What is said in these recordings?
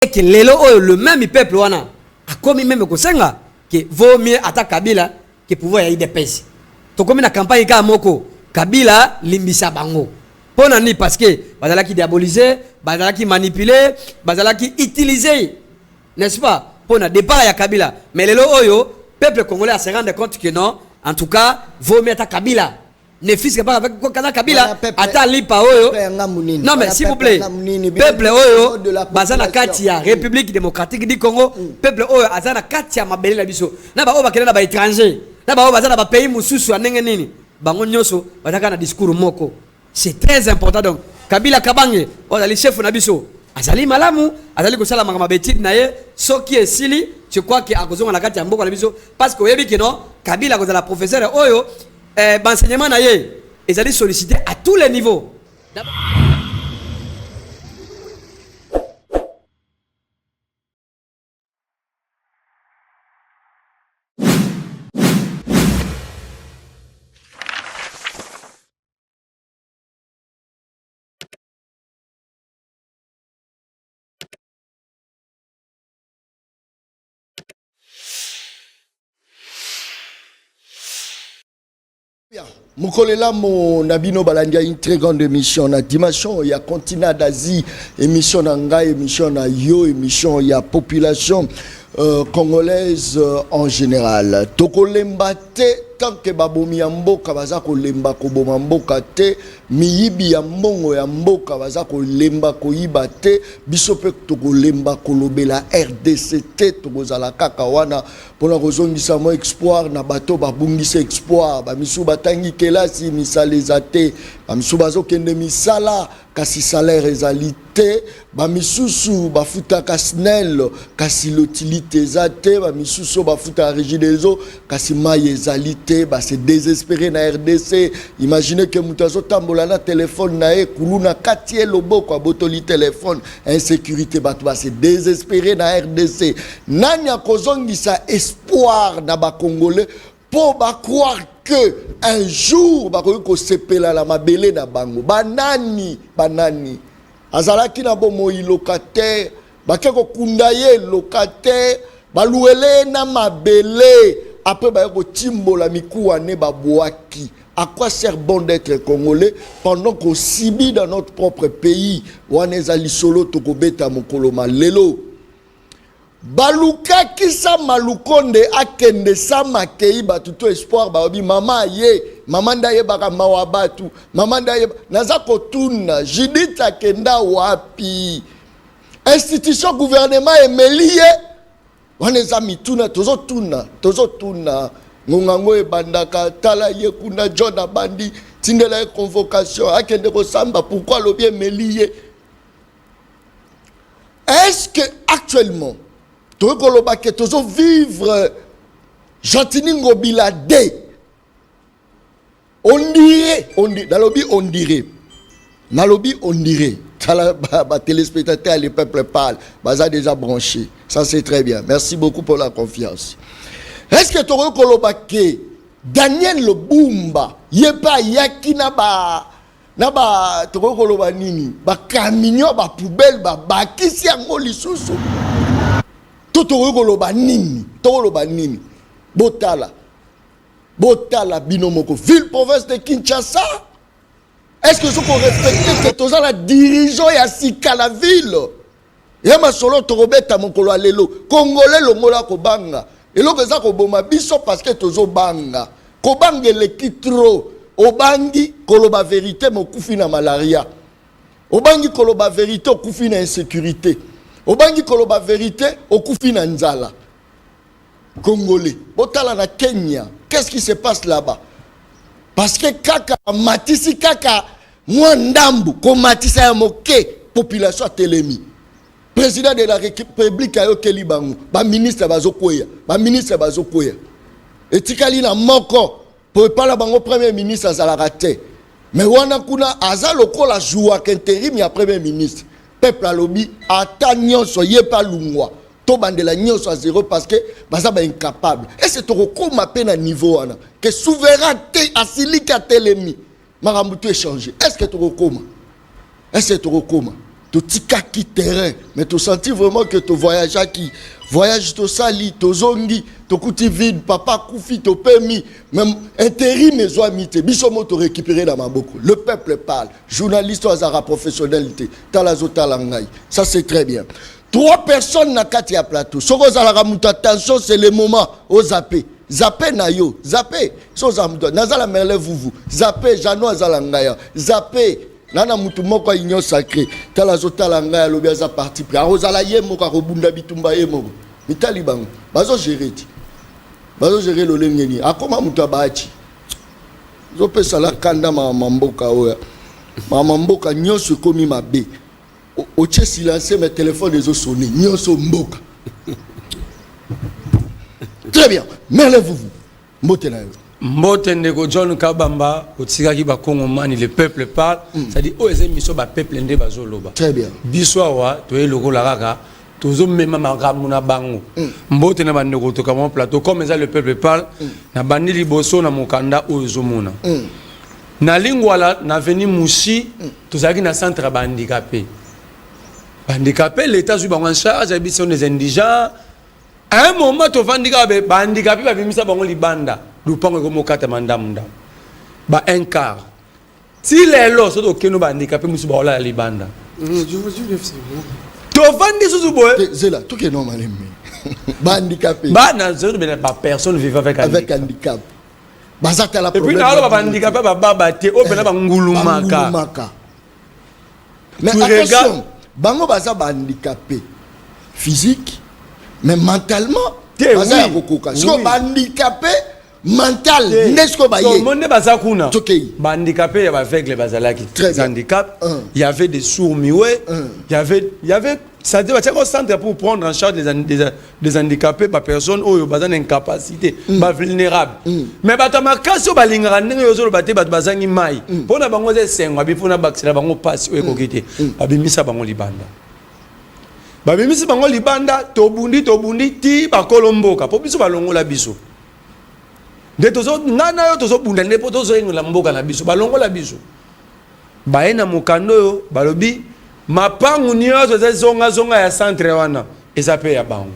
et que le même peuple wana a commis même kosenga que vaut mieux attaquer Kabila que pouvoir y dépêcher. To comme na campagne ka moko Kabila limbisa bango. Pona ni parce que bazala qui diaboliser, bazala qui manipuler, bazala qui utiliser. N'est-ce pas? Pona départ ya Kabila. Mais lelo oyo peuple congolais se rendre compte que non, en tout cas, vaut mieux attaquer Kabila. Ne fils que pas avec Kabila ata lipa oyo. Non mais s'il vous plaît, peuple oyo bazana katia République démocratique du Congo, peuple oyo azana katia mabele la biso. Na ba oyo bakena na ba étranger. Na ba oyo bazana ba pays mususu anenge nini. Bango nyoso bataka na discours moko. C'est très important donc. Kabila Kabange, le chef na biso. Azali malamu, azali ko sala makama betite na ye, soki esili, je crois que akozonga na katia mboko na biso parce que oyebi que non, Kabila kozala professeur oyo l'enseignement ils allaient solliciter à tous les niveaux. Mukolela mo nabino balandia une très grande émission na dimension ya continent d'Asie, émission na ngai, émission na yo, émission ya population congolaise en général. Tokolemba te tant que babomi ya mboka baza kolemba koboma mboka te, miyibi ya mbongo ya mboka baza kolemba koyiba te, biso pe tokolemba kolobela RDC te, tokozala kaka wana pona kozongisa mo espoir na bato babungisa espoir, ba misu batangi kelasi misala ezate, ba misu bazokende misala kasi salaire ezali te, ba misusu bafuta kasnel kasi l'utilité ezate, ba misusu bafuta régie des eaux kasi mai ezali te, ba se désespérer na RDC. Imaginez que mutazo tambola na téléphone na e kuluna katie loboko abotoli téléphone, insécurité bato ba se désespérer na RDC. Nanya kozongisa espoir na ba Congolais pour ba croire que un jour ba ko sepela la mabele na bango. Banani azalaki na bomo locataire bakeko kundaye locataire baluele na mabele après ba ko timbola mikuwa ne babwaki. À quoi sert bon d'être congolais pendant qu'on subit dans notre propre pays? Waneza lisolo tokobeta mokolo malelo baluka kisa malukonde akende sa makei batu to espoir ba obi mama ye mama ndaye baka mawabatu mama ndaye naza kotuna Judith akenda wapi institution gouvernement emelie waneza mituna tozotuna ngongango ebandaka tala ye kuna John Abandi tindela convocation akende ko samba pourquoi lo bien emelie? Est-ce que actuellement toujours vivre Jantini Ngobila D. On dirait, dans le lobby on dirait, dans le lobby on dirait, téléspectateurs, les peuples parlent, ça déjà branché, ça c'est très bien, merci beaucoup pour la confiance. Est-ce que tu as Daniel Lobumba, Yepa Yakina Naba Tokoloba Nini, Camion, Poubelle, Kisi Angoli Soussou. Tokoloba Nini, Botala Binomoko, ville province de Kinshasa. Est-ce que vous respectez que tous la dirigeant et Sika la ville? Yama solo Torobeta Mokolo Alelo, Congolais le Mola Kobanga. Et l'autre ça Koboma biso parce que tozo banga. Kobange le kitro, Obangi Koloba vérité mo kufina malaria. Obangi Koloba vérité kufina insécurité. Obangi Koloba vérité okufina nzala. Congolais. Botala na Kenya. Qu'est-ce qui se passe là-bas? Parce que kaka matisi kaka mwandambu ko matisa ya moke population telemi. Président de la République ayo kelibangu, ba ministre bazokoya, etikali na moko pour pas la bango premier ministre azalaka te. Mais wana kuna azaloko la joua intérim ya premier ministre. Peuple alobi ata nyonso yepa lungwa. To bandela nyonso à zéro parce que baza ba incapable. Et c'est to koma pe na niveau wana que souveraineté asilika telemi. Marambutu échanger. Est-ce que to koma? tu tika qui terrain mais tu senti vraiment que tu voyage qui voyage to sali to zongi to kuti vide papa koufi to permis même intérim mais zoamité bisomo to récupérer dans ma boko le peuple parle journaliste ou azara professionnalité talazota langai ça c'est très bien 3 personnes na kati ya plateau soko zalaka mutu attention c'est le moment au zappé zappé na yo zappé so za mutu nazala merle vuvu zappé jano azala ngaya zappé nana mutu moko union sacré tala zotala ngaya lobi aza parti pris arozala ye moko akobunda bitumba ye moko mitali bango bazo gérer lo lengeni akoma mutu abachi zopesa la kanda mama mboka oya mama mboka nyonso komi mabe oche silencieux mes téléphones les sonné nyonso mboka très bien merlez-vous mbote na yo Mbote ndeko John Kabamba otikaki ba Kongomani le peuple parle c'est-à-dire o eze miso ba peuple nde bazoloba très bien biso wa to elokola kaka tozo mema makambo na bango mbote na bandeko to kama plateau comme ça le peuple parle na bandi liboso na mokanda o ezomona na lingwala na veni mushi tozaki na centre ba handicapé l'état sur en charge habitation des indigents à un moment to handicapé ba handicapé ba bimisa bango libanda lupango ko mokata mandamunda ba un quart si les lots so to keno ba handicapé musu ba ola libanda to vandi susu boy zela tout est normal ba handicapé ba na zo ba personne vivant avec handicap bazata la problème et puis na ba handicapé ba baba te o pena ba ngulumaka mais attention bango baza ba handicapé physique mais mentalement baza ya kokoka so ba handicapé mental n'est-ce ba yé monde baza kuna ba handicapé ya ba aveugle bazalaki handicap il y avait des sourds muets il y avait ça dit ba centre pour prendre en charge des handicapés ba personnes oyo baza na incapacité ba vulnérable mais ba tamakasi ba lingara ndenge yo zo ba te ba bazangi mai pona bango ze sengwa bi pona bakisela bango passe oyo kokite ba bimisa bango libanda ba bimisa bango libanda to bundi ti ba kolomboka po biso ba longola biso de tozo nana yo tozo bunda ne po tozo ngola mboka na biso ba longola biso ba ena mokando yo balobi mapangu nyozo ze zonga ya centre wana esape ya bango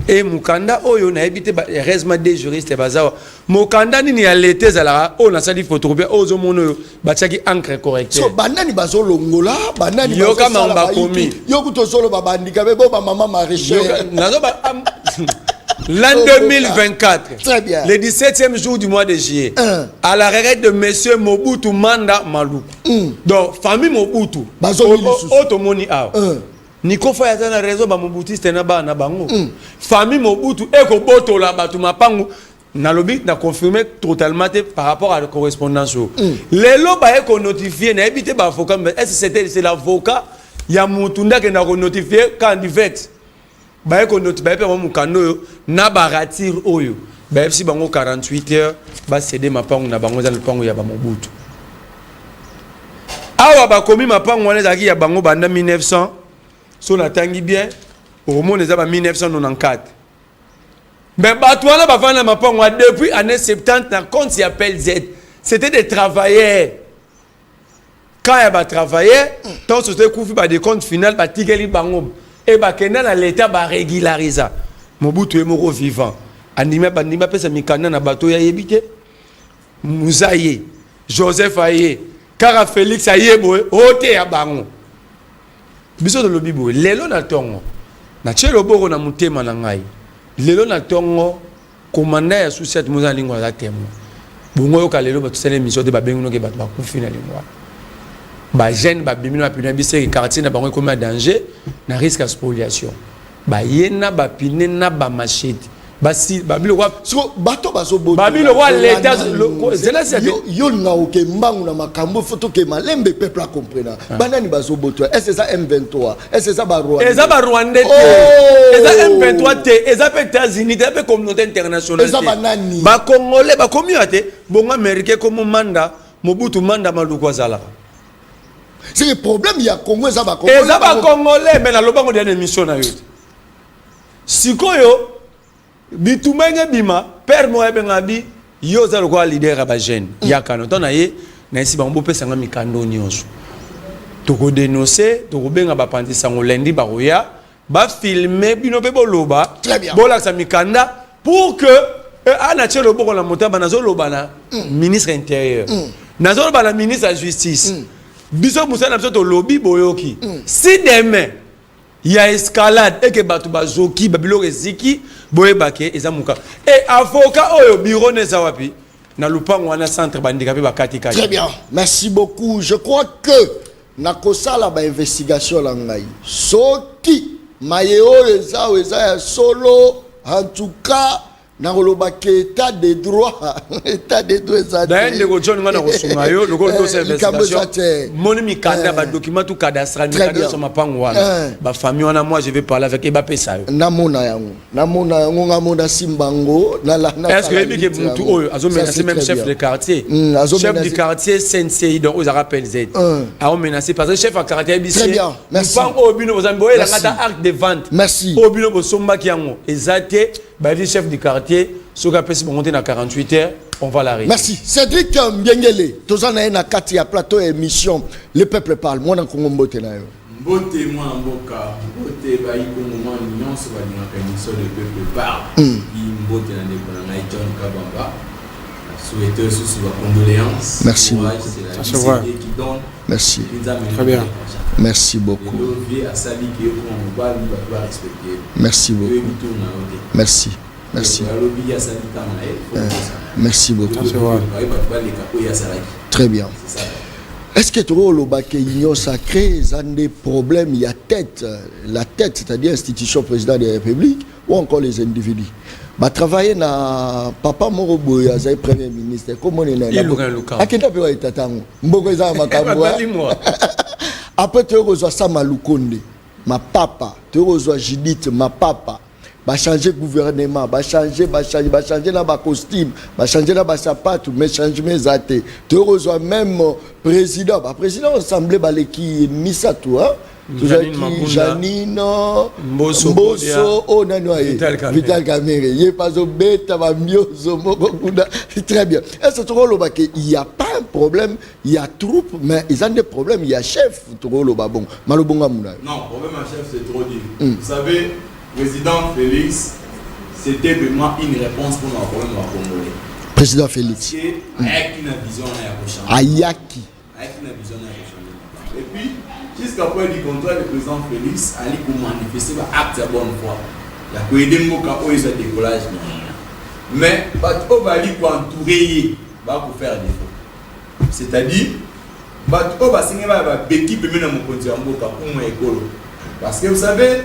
et mukanda oyo na ebité ba heureusement des juristes bazawa mukanda nini ya l'été zala o na sali photocopie ozo mono ba tchaki encre correcteur so banani bazo longola banani bazo yoka mamba komi yokuto solo ba bandika be bo ba maman maraîchère nazo ba l'an 2024 très bien le 17e jour du mois de juillet à la retraite de monsieur Mobutu Manda Maluku donc famille Mobutu bazo otomoni a Niko fa ya na raison ba Mobutiste na ba na bango famille Mobutu eko botola batu mapangu na lobi na confirmer totalement par rapport à la correspondance les lo ba eko notifier na éviter ba avocat est-ce que c'est l'avocat ya mutunda ke na notifier quand divert ba eko notifier ba mukando yo na ba ratir oyo ba FC bango 48 heures ba céder mapangu na bango za le pango ya ba Mobutu awa ba komi mapangu wana zaki ya bango banda 1900 so na tangi bien au moment des années 1994 mais batouana ba fana mapango depuis année 70 na compte s'y appelle Z c'était des travailleurs quand il ba travailler tant c'était coufi ba des comptes final ba tigeli bango et ba kenda na l'état ba régulariser Mobutu est mort vivant anima bandima pesa mikana na bato ya yebite Muzaye Joseph Aye Kara Félix Aye boy ote ya bango biso de lobibo lelo na tongo na chelo boko na mutema na ngai lelo na tongo komanda ya sous cette moza lingwa za temo bongo yo kalelo ba tsene mission de ba benguno ke ba ku fina lingwa ba jeune ba bimino ba pina bise quartier na bango comme danger na risque à spoliation ba yena ba pine na ba machete basi babilo kwa so bato bazo boto babilo kwa l'état zela c'est yo na oke mbangu na makambo photo ke malembe peuple a comprendre banani bazo boto est-ce ça M23 est-ce ça ba Rwanda est ça ba Rwanda est ça M23 te est ça États-Unis te communauté internationale est ça banani ba congolais ba communauté bon américain comme Manda Mobutu Manda Maluku azala c'est le problème il y a Congo ça ba congolais est ça ba congolais mais na lobango de émission na yo sikoyo bitumenge bima père mo ebengabi yo za lokwa leader ba jeune ya kana tona ye na esi bango pesa nga mikando nyonso toko dénoncer toko benga ba pandi sango lundi ba roya ba filmer bino pe boloba bola sa mikanda pour que ana tshelo boko la motamba nazo loba na ministre intérieur nazo loba na ministre de la justice biso musana biso to lobby boyoki si demain il y a escalade et que batu bazoki babilo reziki boyebake ezamuka et avocat oyo bureau neza wapi na lupango wana centre bandika pe bakati kati. Très bien, merci beaucoup. Je crois que nakosala ba investigation la ngai soki mayeo eza ya solo en tout cas nakolobaka état de droit état de droit eza d'ailleurs ndeko John ngana kosunga yo lokolo to investigation moni mikanda ba document tout cadastral mikanda so mapango wana ba famille wana moi je vais parler avec eba pesa yo namona yango ngamona simbango na la na est-ce que ebi ke mutu oyo azomena c'est même chef de quartier chef du quartier CNCI donc aux rappels Z a menacé parce que chef de quartier bisi très bien merci pango obino bozamboye la ngata acte de vente merci obino bosomba ki yango ezate ba chef du quartier ce qu'a fait monter dans 48 heures on va l'arrêter. Merci Cédric Mbiengele tozana na kati ya plateau émission le peuple parle moi na Congo mbote na yo mbote moi mboka mbote ba ikongo moi nyonso ba dinga émission le peuple parle mbote na ndeko na John Kabamba souhaiter sous la condoléance merci merci très bien merci beaucoup merci beaucoup merci merci merci beaucoup très bien est-ce que tu as que l'union sacrée a des problèmes il y a la tête c'est-à-dire l'institution président de la République ou encore les individus bah travailler na papa Morobo ya zai premier ministre comment on est là akenda pe wa itatango mboko za makambo après tu reçois ça Malukonde ma papa tu reçois Judith ma papa ba changer gouvernement ba changer na ba costume ba changer na ba sapato mais changement zate tu reçois même président assemblée baleki misa toi Janine Mbosso Vital Kamere il pas beta ba miozo moko kuda très bien est-ce que il y a pas un problème il y a troupe mais ils ont des problèmes il y a chef tokolo ba bon malobonga muna non problème à chef c'est trop dit vous savez président Félix c'était vraiment une réponse pour nos problèmes congolais président Félix avec une vision à Ayaki avec une vision et puis jusqu'après du contrat du président Félix, Ali pour manifester l'acte de bonne foi. Il a aidé Moka au décollage. Mais Bato Bali pour entourer, pour faire défaut. C'est-à-dire, Bato Basingé va béquille pour mener mon continent Moka pour mon école. Parce que vous savez,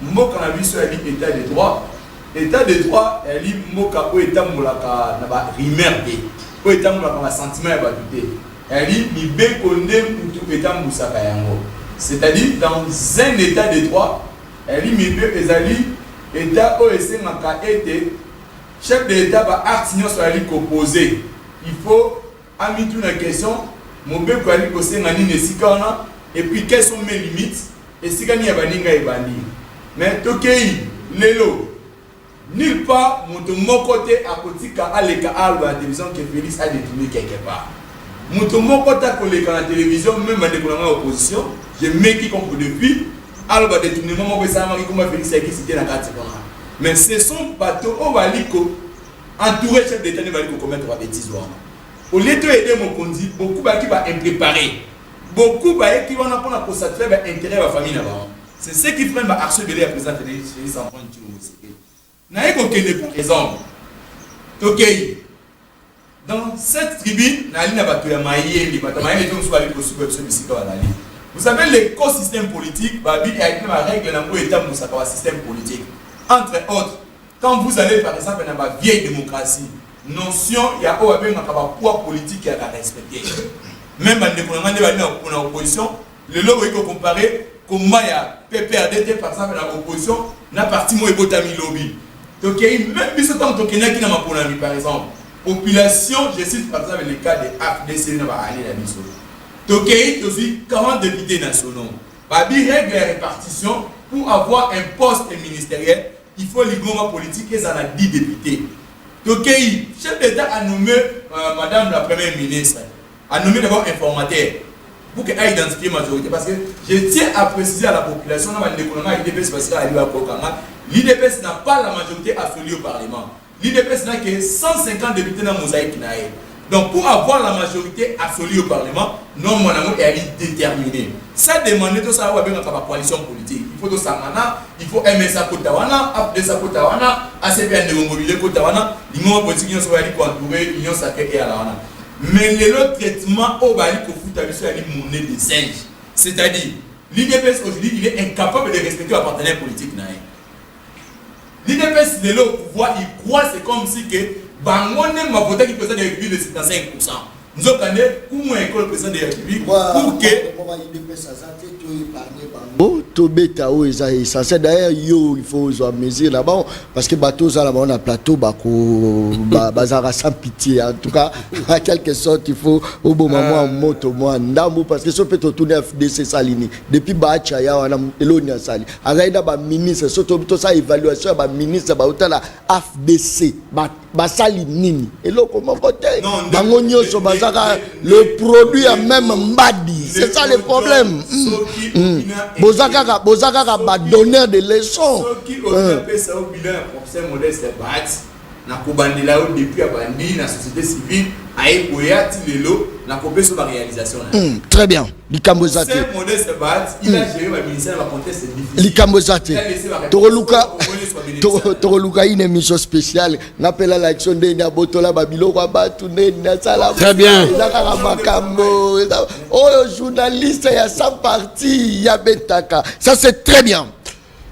Moka a vu sur l'état de droit. L'état de droit, elle dit Moka pour état Molaka n'a pas rimerdé. Pour état Molaka n'a sentiment à douter. C'est-à-dire dans un état de droit, elle dit état chef de l'État va artigner sur la ligne opposée. Il faut amener une question, mon bébé et puis quelles sont mes limites et si gagner baninga et bandi. Mais tokei lelo nulle part mon côté à côté à l'écart la télévision que Félix a détourné quelque part. Mon côté à la télévision même à la opposition, je mets qui comprend depuis alors va détourner mon ça m'a comme Félix qui c'était la carte. Mais ce sont bateaux au Valiko entouré chef d'État ne va commettre des bêtises. Au lieu de aider mon conduit, beaucoup qui va impréparer. Beaucoup qui vont apprendre pour satisfaire l'intérêt de la famille là-bas. C'est ce qui fait ma harceler à présent Félix en prendre du mot. N'a pas aucune par exemple. OK. Dans cette tribune, vous savez l'écosystème politique, Babi a une règle dans le système politique. Entre autres, quand vous allez par exemple dans la vieille démocratie, notion il y a un poids politique à respecter. Même dans l'opposition, le lot il faut comparer comment il y a PPRD par exemple dans l'opposition, n'a parti moi et Botami lobby. Donc même si c'est tant que qui n'a pas par exemple. Population, je cite par exemple le cas de AFDC dans la mission. Donc il y a aussi 40 députés nationaux. Babi règle la répartition pour avoir un poste ministériel. Il faut l'ignorance politique et ça a 10 députés. Donc, chef d'État a nommé Madame la Première ministre. à nommer d'abord informateur pour qu'il ait identifié la majorité. Parce que je tiens à préciser à la population, l'IDPS l'IDPS n'a pas la majorité absolue au Parlement. L'IDPS n'a que 150 députés dans la mosaïque. Donc pour avoir la majorité absolue au Parlement, non, mon amour est déterminé. Ça demande tout ça, on va coalition politique. Il faut tout ça, il faut MSA Kotawana, AFDSA Kotawana, ACPN de mobilier Kotawana, l'union politique, l'union soit entourée, l'union sacrée et à la. Mais le traitement au Bali pour foutre à une monnaie des singes. C'est-à-dire, l'IDPS aujourd'hui, il est incapable de respecter un partenaire politique. L'IDPS de l'autre pouvoir, il croit c'est comme si que Bangoné m'a voté qui président de la République de 75%. Nous avons dit comment école le président de la République pour que Tobeta ou ça c'est d'ailleurs il faut se mesure là-bas parce que bateau ça là-bas on a plateau bako bazara sans pitié en tout cas en quelque sorte il faut au bon moment moto moi ndambo parce que ça peut tourner FDC salini depuis bacha ya wana elonia sali araida ba ministre surtout to ça évaluation ba ministre ba hôtel FDC ba sali nini et là comment voter bango nyoso bazara le produit a même mbadi c'est ça le problème. Bozaka va donner des leçons. Ceux qui ont fait ça au bilan, professeur Modeste Bat, na kubandila au depuis abandi na société civile, aïe koya tilelo na kopé sur la réalisation. Très bien. Likambozate. C'est Modeste Bat, il a géré le ministère de la conteste difficile. Likambozate. Toroluka une émission spéciale. N'appelle à l'action de Nabotola Babilo Wabatune Nasala. Très bien. Oh, journaliste, il y a 100 parties, il y a Betaka. Ça, c'est très bien.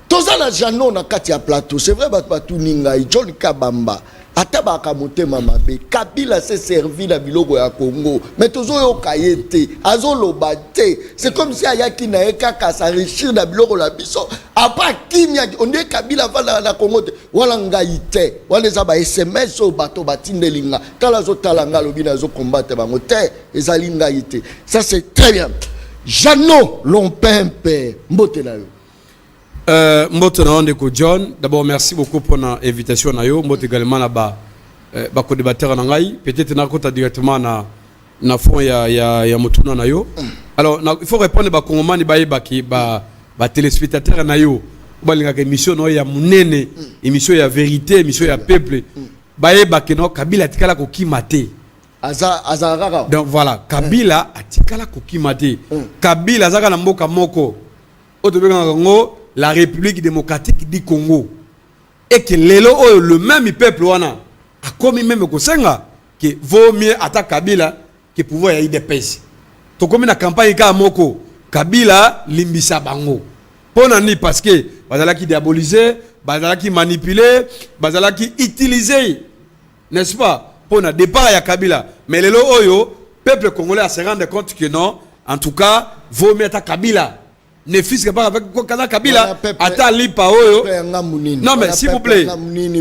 Tous les gens na Katia Plateau, c'est vrai, Batou Ningai, John Kabamba. Atabaka motema mabe Kabila s'est servi na biloko ya Congo mais toujours yo kayete azolo bate c'est comme si ayaki na ekaka s'enrichir na biloko la biso après kimia on dit Kabila va na Congo wala ngaite wala za ba SMS au bato batindelinga tala zo talanga lobina zo combattre bango te ezali ngaite ça c'est très bien. Jeannot Lompempe mbote na yo Mbote na Ndeko John, d'abord merci beaucoup pour l'invitation na yo. Mbote également là bas co-débatteur na ngai, peut-être na kota directement na fond ya motuna na yo. Alors il faut répondre ba kongomani ba yebaki ba téléspectateurs na yo. Ba linga émission no ya munene, émission ya vérité, émission ya peuple. Ba yebaki no Kabila tikala ko kimate. Donc voilà, Kabila atikala ko kimate. Kabila zaka na mboka moko. Otobeka ngo la République démocratique du Congo et que le même peuple wana a commis même kosenga que vaut mieux attaquer Kabila que pouvoir y des pays. To comme na campagne ka moko Kabila limbisa bango. Pona ni parce que bazala qui diaboliser, bazala qui manipuler, bazala qui utiliser, n'est-ce pas? Pona départ ya Kabila. Mais lelo oyo peuple congolais se rendre compte que non, en tout cas vaut mieux attaquer Kabila. Ne fils pas avec Kabila ata lipa oyo non mais s'il vous plaît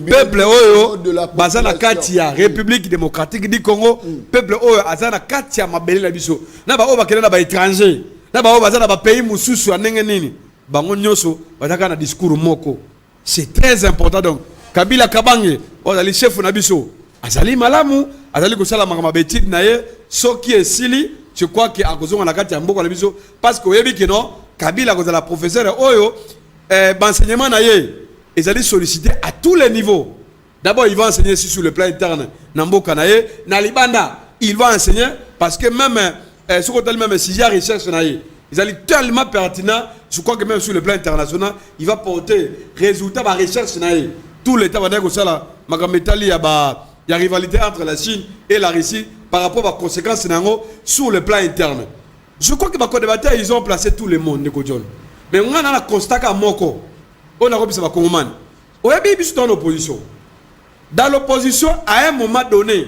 peuple oyo bazana katia République démocratique du Congo peuple oyo azana katia mabele la biso na ba oyo bakena ba étranger na ba oyo bazana ba pays mususu anenge nini bango nyoso bazaka na discours moko c'est très important. Donc Kabila Kabange ozali chef na biso azali malamu azali kosala makama betide na ye soki esili je crois que akozonga na katia mboko na biso parce que oyebi que non Kabila la professeur Oyo, enseignement ils allaient solliciter à tous les niveaux. D'abord, il va enseigner sur le plan interne. Namboka naye, Nalibanda, il va enseigner parce que même ce qu'on appelle même si il y a recherche naye, ils allaient tellement pertinent. Je crois que même sur le plan international, il va porter résultat de la recherche naye. Tout l'État va dire que ça là, il y a rivalité entre la Chine et la Russie par rapport aux conséquences sur le plan interne. Je crois que les co-débatteurs, ils ont placé tout le monde, Ndeko John. Mais on a un constat à Moko. On a repris ça Congomani. On a bien dans l'opposition. Dans l'opposition, à un moment donné,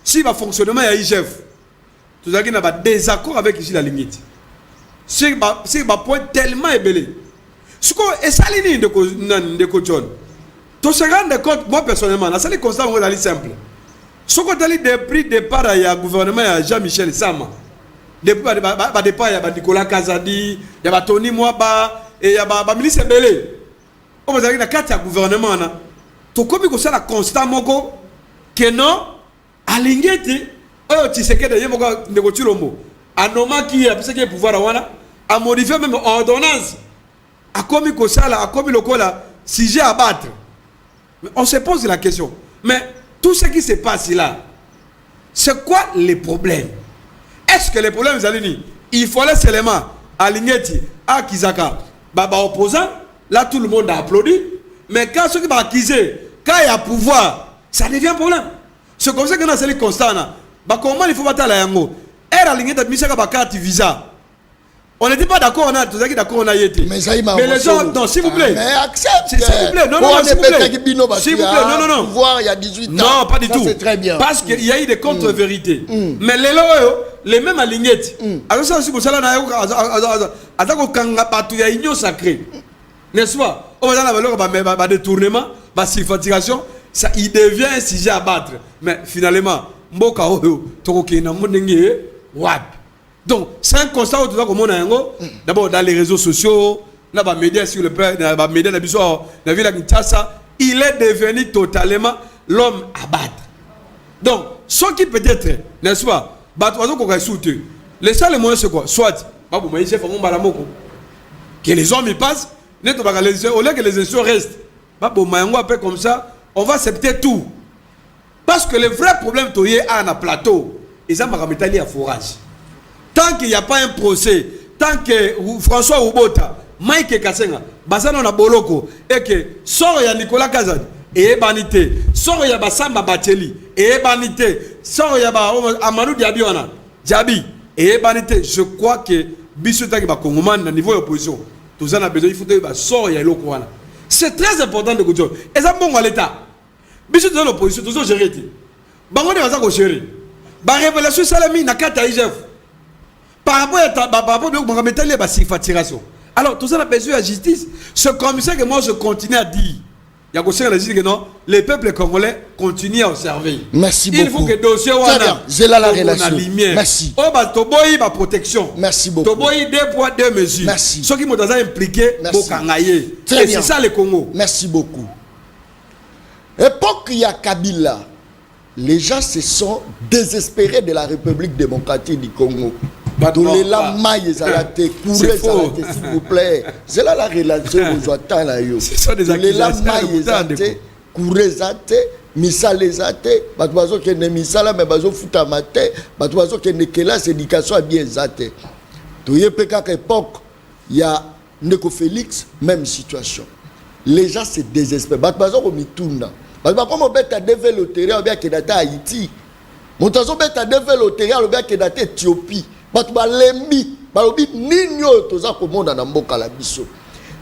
si le fonctionnement est IGF, tout ça qui n'a pas désaccord avec ici la limite. C'est un point tellement ébélé. Ce qu'on est salini Ndeko John. Tu se rends compte, moi personnellement, la seule constat est simple. Ce qu'on a dit depuis le départ, il y a le gouvernement, il y a Jean-Michel Sama. Depuis le départ, il y a Nicolas Kazadi, il y a Tony Mwaba, et il y a ministre Belé. On va dire que dans le gouvernement, tu as comme ça la constat moko que non, à l'ingéti, oh Tshisekedi yé moko ndeko Tshilombo anoma qui a parce que pouvoir wana a modifié même ordonnance a commis kosala a commis lokola sujet à battre. Mais on se pose la question, mais tout ce qui se passe là, c'est quoi les problèmes? Est-ce que les problèmes il fallait seulement aligner à Kizaka baba opposant, là tout le monde a applaudi, mais quand ceux qui vont accuser, quand il y a pouvoir, ça devient un problème. C'est comme ça que nous avons constat. Comment il faut battre la yango? Elle a aligné de Misaka Bakati visa. On n'était pas d'accord, on a tout ça qui d'accord, on a été. Mais les gens, non, s'il vous plaît. Mais accepte. S'il vous plaît, non, s'il vous plaît. S'il vous plaît, non. Pouvoir il y a 18 ans. Non, pas du tout. C'est très bien. Parce qu'il y a eu des contre-vérités. Mais les mêmes alignettes. Alors ça aussi, vous savez, il y a une union sacrée. N'est-ce pas? On va dans le détournement, la signification, ça, il devient un sujet à battre. Mais finalement, Mboka Oyo, Toroki, Namonenge, Wad. Donc, c'est un constat où tout ça, comme on a d'abord dans les réseaux sociaux, dans les médias sur le plan, dans les médias, dans la ville de Kinshasa, il est devenu totalement l'homme à battre. Donc, ce qui peut-être, n'est-ce pas, les seuls moyens, c'est quoi? Soit, que les hommes y passent, au lieu que les institutions restent, comme ça, on va accepter tout. Parce que le vrai problème, c'est à un plateau, ils ont un forage. Tant qu'il n'y a pas un procès, tant que François Oubota, Mike Kassenga, Bazano na Boloko, et que sort ya Nicolas Kazad, et banité, sort ya Basamba Bacheli, et banité, sort ya Amadou Diabiwana, Diaby, et banité, je crois que Bissota qui va Kongoman à niveau d'opposition, tout ça a besoin, il faut que sort ya Lokwana. C'est très important de dire. Et ça bon à l'État. Bissota dans l'opposition, tout ça géré. Bango de Bazako géré. Ba révélation Salami na kata IGF. Par rapport à la signification. Alors, tout ça a besoin de justice. C'est comme ça que moi je continue à dire. Il y a que non, les peuples congolais continuent à observer. Merci beaucoup. Il faut que le dossier j'ai là la relation. Merci. Oh, bah, Toboyi, ma protection. Merci beaucoup. Toboyi, 2 poids, 2 mesures. Merci. Ceux qui m'ont impliqué, très bien. C'est ça le Congo. Merci beaucoup. Époque, il y a Kabila. Les gens se sont désespérés de la République démocratique du Congo. Dolela maïe zalate, courez zalate, s'il vous plaît. C'est là la relation où j'attends là. Dolela maïe zalate, courez zalate, misale zalate, batuazo qui ne misala mais bazo futa mate, batuazo qui ne kelas éducation à bien zalate. Toye peka époque, il y a Ndeko Félix, même situation. Les gens se désespèrent. Batuazo comme mituna. Batuazo comme bête à développer le terrain ou bien qu'il date Haïti. Montazo bête à développer le terrain ou bien qu'il date Éthiopie. Batu balembi balobi ninyo toza komonda na mboka la biso.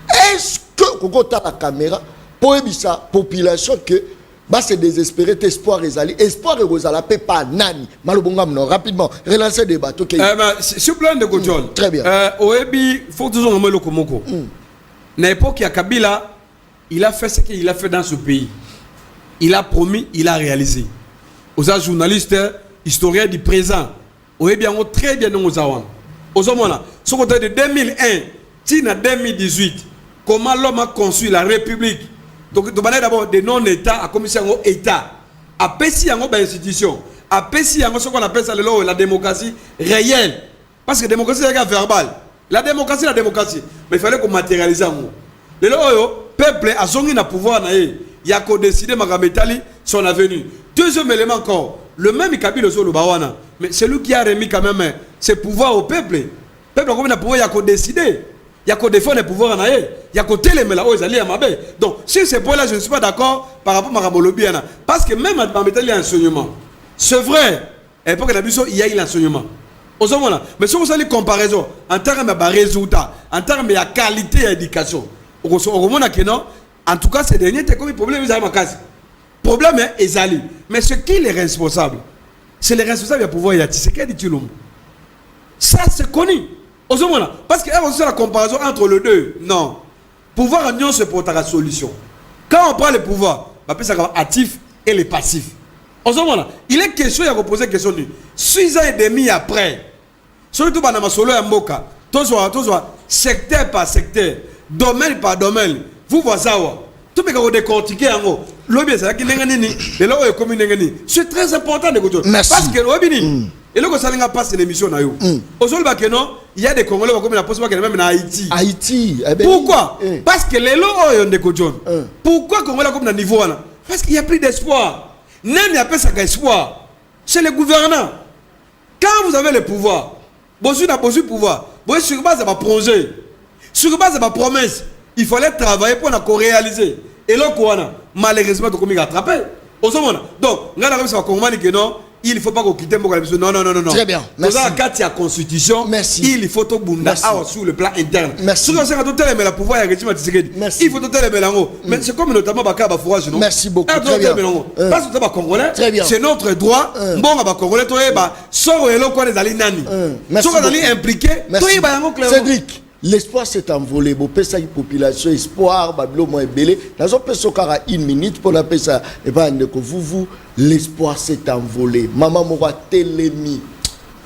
Est-ce que kokota la caméra pour ebisa population que ba se désespérer espoir ezali espoir ezala pe pa nani malobonga mno rapidement relancer des bateaux que sur plan de Godjon très bien oebi faut toujours ngomelo komoko na époque ya Kabila il a fait ce qu'il a fait dans ce pays, il a promis, il a réalisé. Aux journalistes historiens du présent oui, bien, très bien, nous avons. Aux hommes, ce côté de 2001, Tina 2018, comment l'homme a conçu la République. Donc, d'abord, des non-États, à commission État, à Pessi en institution, à Pessi en ce qu'on appelle ça la démocratie réelle. Parce que la démocratie, c'est verbal. La démocratie, mais il fallait qu'on matérialise en haut. Le peuple a zongi na pouvoir, il y a qu'à décider son avenir. Deuxième élément encore, le même Kabila sur le Bawana. Mais c'est lui qui a remis quand même ses pouvoirs au peuple. Le peuple a pouvoir, il y a qu'à décider. Il y a qu'à défendre les pouvoirs en aïe. Il y a qu'à télémer là-haut, ils allaient à ma baie. Donc, sur ces points-là, je ne suis pas d'accord par rapport à Marabolobiana. Parce que même en mettant l'enseignement, c'est vrai, à l'époque de il y a eu l'enseignement. Mais si vous avez une comparaison en termes de résultats, en termes de qualité d'éducation, en tout cas, ces derniers, c'est comme un problème, ils ont ma case. Problème est Ezali. Mais ce qui est les responsables, c'est les responsables du pouvoir. C'est qui dit l'homme. Ça, c'est connu. Parce qu'il y a la comparaison entre les deux. Non. Pouvoir en union, c'est pour la solution. Quand on prend le pouvoir, on appelle ça actif et les passifs. Il est question, il y a reposé une question. 6 ans et demi après, surtout dans ma solo et Mboka, secteur par secteur, domaine par domaine, vous voyez ça. Tout le monde décortiqué en haut. lobby ça qui n'engani les lois est comme n'engani c'est très important de gojo parce que lobby ni et le ça n'enga passe l'émission na yo aujourd'hui ba que non il y a des Congolais comme la poste même na Haïti pourquoi parce que les lois ont de gojo pourquoi Congolais comme na niveau là parce qu'il y a plus d'espoir même il y a pas ça d'espoir chez les gouvernants quand vous avez le pouvoir vous avez besoin pouvoir vous sur base de ma projet sur base de ma promesse il fallait travailler pour la réaliser et là quoi malheureusement tout comme il attrapé au second donc là la ça comment que non il faut pas qu'on quitte non très bien merci dans la carte la constitution merci il faut tout bunda sur le plan interne merci sur ça tout mais la pouvoir il faut tout mais là mais c'est comme notamment Bakaba fourrage non merci beaucoup très bien parce que ça congolais c'est notre droit bon ba congolais to ba sort et là quoi les ali nani sur ali impliqué to ba yango clair Cédric. L'espoir s'est envolé. Bon, pesa population espoir, bablo mo ebele. Dans un peu sokara 1 minute pour la pesa. Et pas vous l'espoir s'est envolé. Maman mora telemi.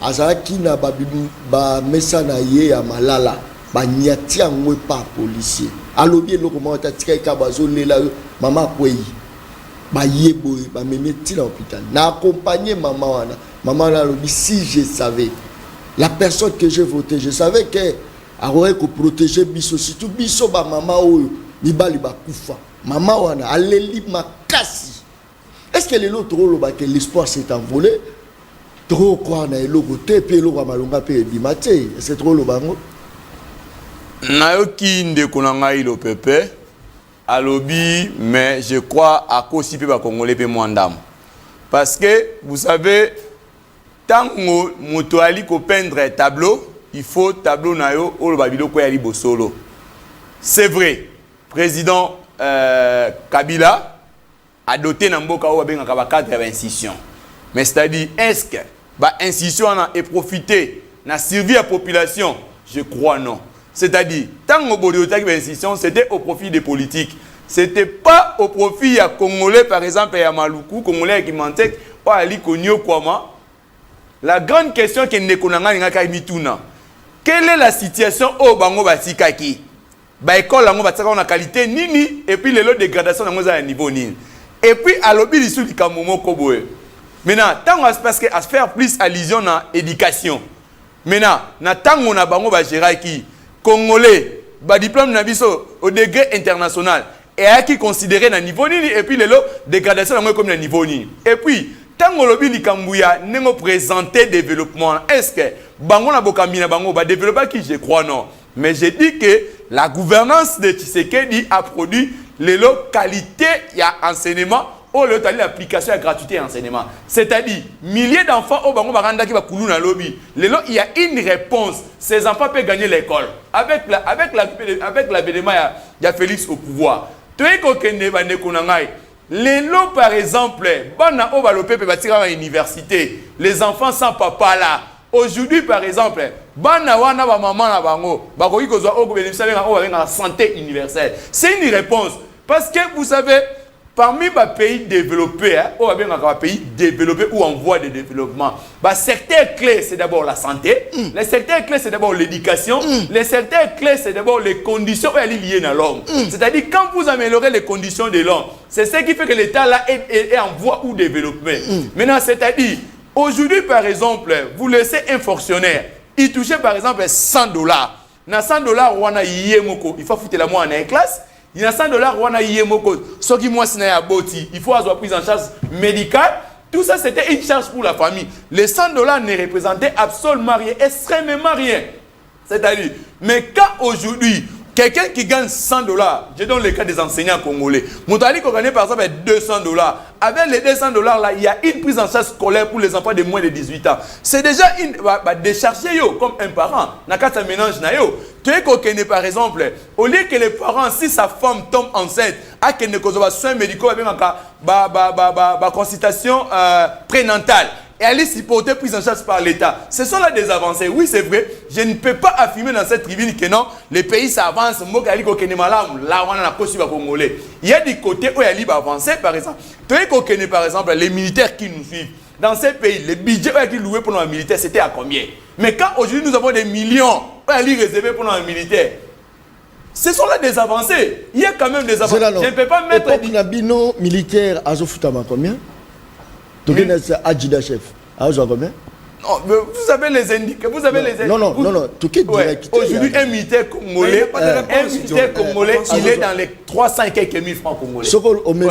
Azaki na babibu ba mesa na ye ya malala. Ba nyati angwe pa policier. Alobi lo comment ta tika ka bazo lela maman kwei. Ba yebo ba memeti na hôpital. Na accompagner maman wana. Maman la lobi si je savais la personne que j'ai voté, je savais que aroye ko protéger biso surtout biso ba mama oyo mibali ba kufa mama wana aleli makasi est-ce que les autres loba que l'espoir s'est envolé trop quoi na eloko te pe eloko malonga pe bimate c'est trop lobango nayoki ndeko na ngai lo pepe alobi mais je crois à kosi pe ba congolais pe mwandam parce que vous savez tant moto ali ko peindre tableau il faut tableau nayo o babilo ko yali bosolo c'est vrai président Kabila a doté na mboka o benga ka ba cadre ya institution mais c'est-à-dire est-ce que ba institution na et profiter na servir la population je crois non c'est-à-dire tant au bodo ta institution c'était au profit des politiques c'était pas au profit ya congolais par exemple ya Maluku congolais qui mentait pas ali konyo kwama la grande question que ne konanga ngaka mituna. Quelle est la situation au bango batikaki? Ba école lango batsaka na qualité nini et puis les lots de dégradation nango za niveau nini. Et puis à l'obi lisu likamomo koboe. Maintenant tango parce que à faire plus allusion na éducation. Maintenant na tango na bango ba géraki congolais ba diplôme na biso au degré international et à qui considéré na niveau nini et puis les lots de dégradation nango comme na niveau nini. Et puis tango lobi likambuya nengo présenter développement est-ce que bango na bokamina bango ba développer qui je crois non mais j'ai dit que la gouvernance de Tshisekedi a produit les localités il y a enseignement ou l'application à gratuité enseignement c'est-à-dire milliers d'enfants au bango baranda qui va koulou na lobby il y a une réponse ces enfants peuvent gagner l'école avec l'avènement il y a Félix au pouvoir toi kokende bande konangai les lots par exemple bana obalope pe batira à l'université les enfants sans papa là aujourd'hui par exemple bana wana ba maman na bango bakoki kozwa o bénéficier la santé universelle c'est une réponse parce que vous savez parmi les pays développés ou pays développés ou en voie de développement bah secteur clé c'est d'abord la santé les secteurs clés c'est d'abord l'éducation les secteurs clés c'est d'abord les conditions liées à l'homme c'est-à-dire quand vous améliorez les conditions de l'homme c'est ce qui fait que l'état là est en voie ou développement maintenant c'est-à-dire aujourd'hui par exemple vous laissez un fonctionnaire il touchait par exemple $100 na $100 wana yemoko il faut foutre la moi en classe il y a $100 wana yemoko ce qui moi sina ya boti il faut avoir prise en charge médicale tout ça c'était une charge pour la famille les $100 ne représentaient absolument rien extrêmement rien c'est-à-dire mais quand aujourd'hui quelqu'un qui gagne $100, je donne le cas des enseignants congolais. Moutali qui gagne par exemple $200. Avec les $200 là, il y a une prise en charge scolaire pour les enfants de moins de 18 ans. C'est déjà une décharger yo comme un parent. Na kata ménage na yo. Tu es qu'on par exemple, au lieu que les parents si sa femme tombe enceinte, à qu'elle ne cause pas soins médicaux avec une consultation prénatale. Et elle est supportée prise en charge par l'État. Ce sont là des avancées. Oui, c'est vrai. Je ne peux pas affirmer dans cette tribune que non, les pays s'avancent. Il y a des côtés où il y a avancé, par exemple. Par exemple, les militaires qui nous suivent. Dans ces pays, les budgets qui loués pour nos militaires, c'était à combien? Mais quand aujourd'hui nous avons des millions réservés pour nos militaires, Ce sont là des avancées. Il y a quand même des avancées. Je ne peux pas mettre... Époque Nabino militaire, Azofutama combien? Tu connais Adjida chef. Azo combien? Non, mais vous avez les indices. Vous avez les indices. Non. Tu quittes direct. Aujourd'hui, un militaire congolais, il est dans les 300 et quelques mille francs congolais. Ce qu'on met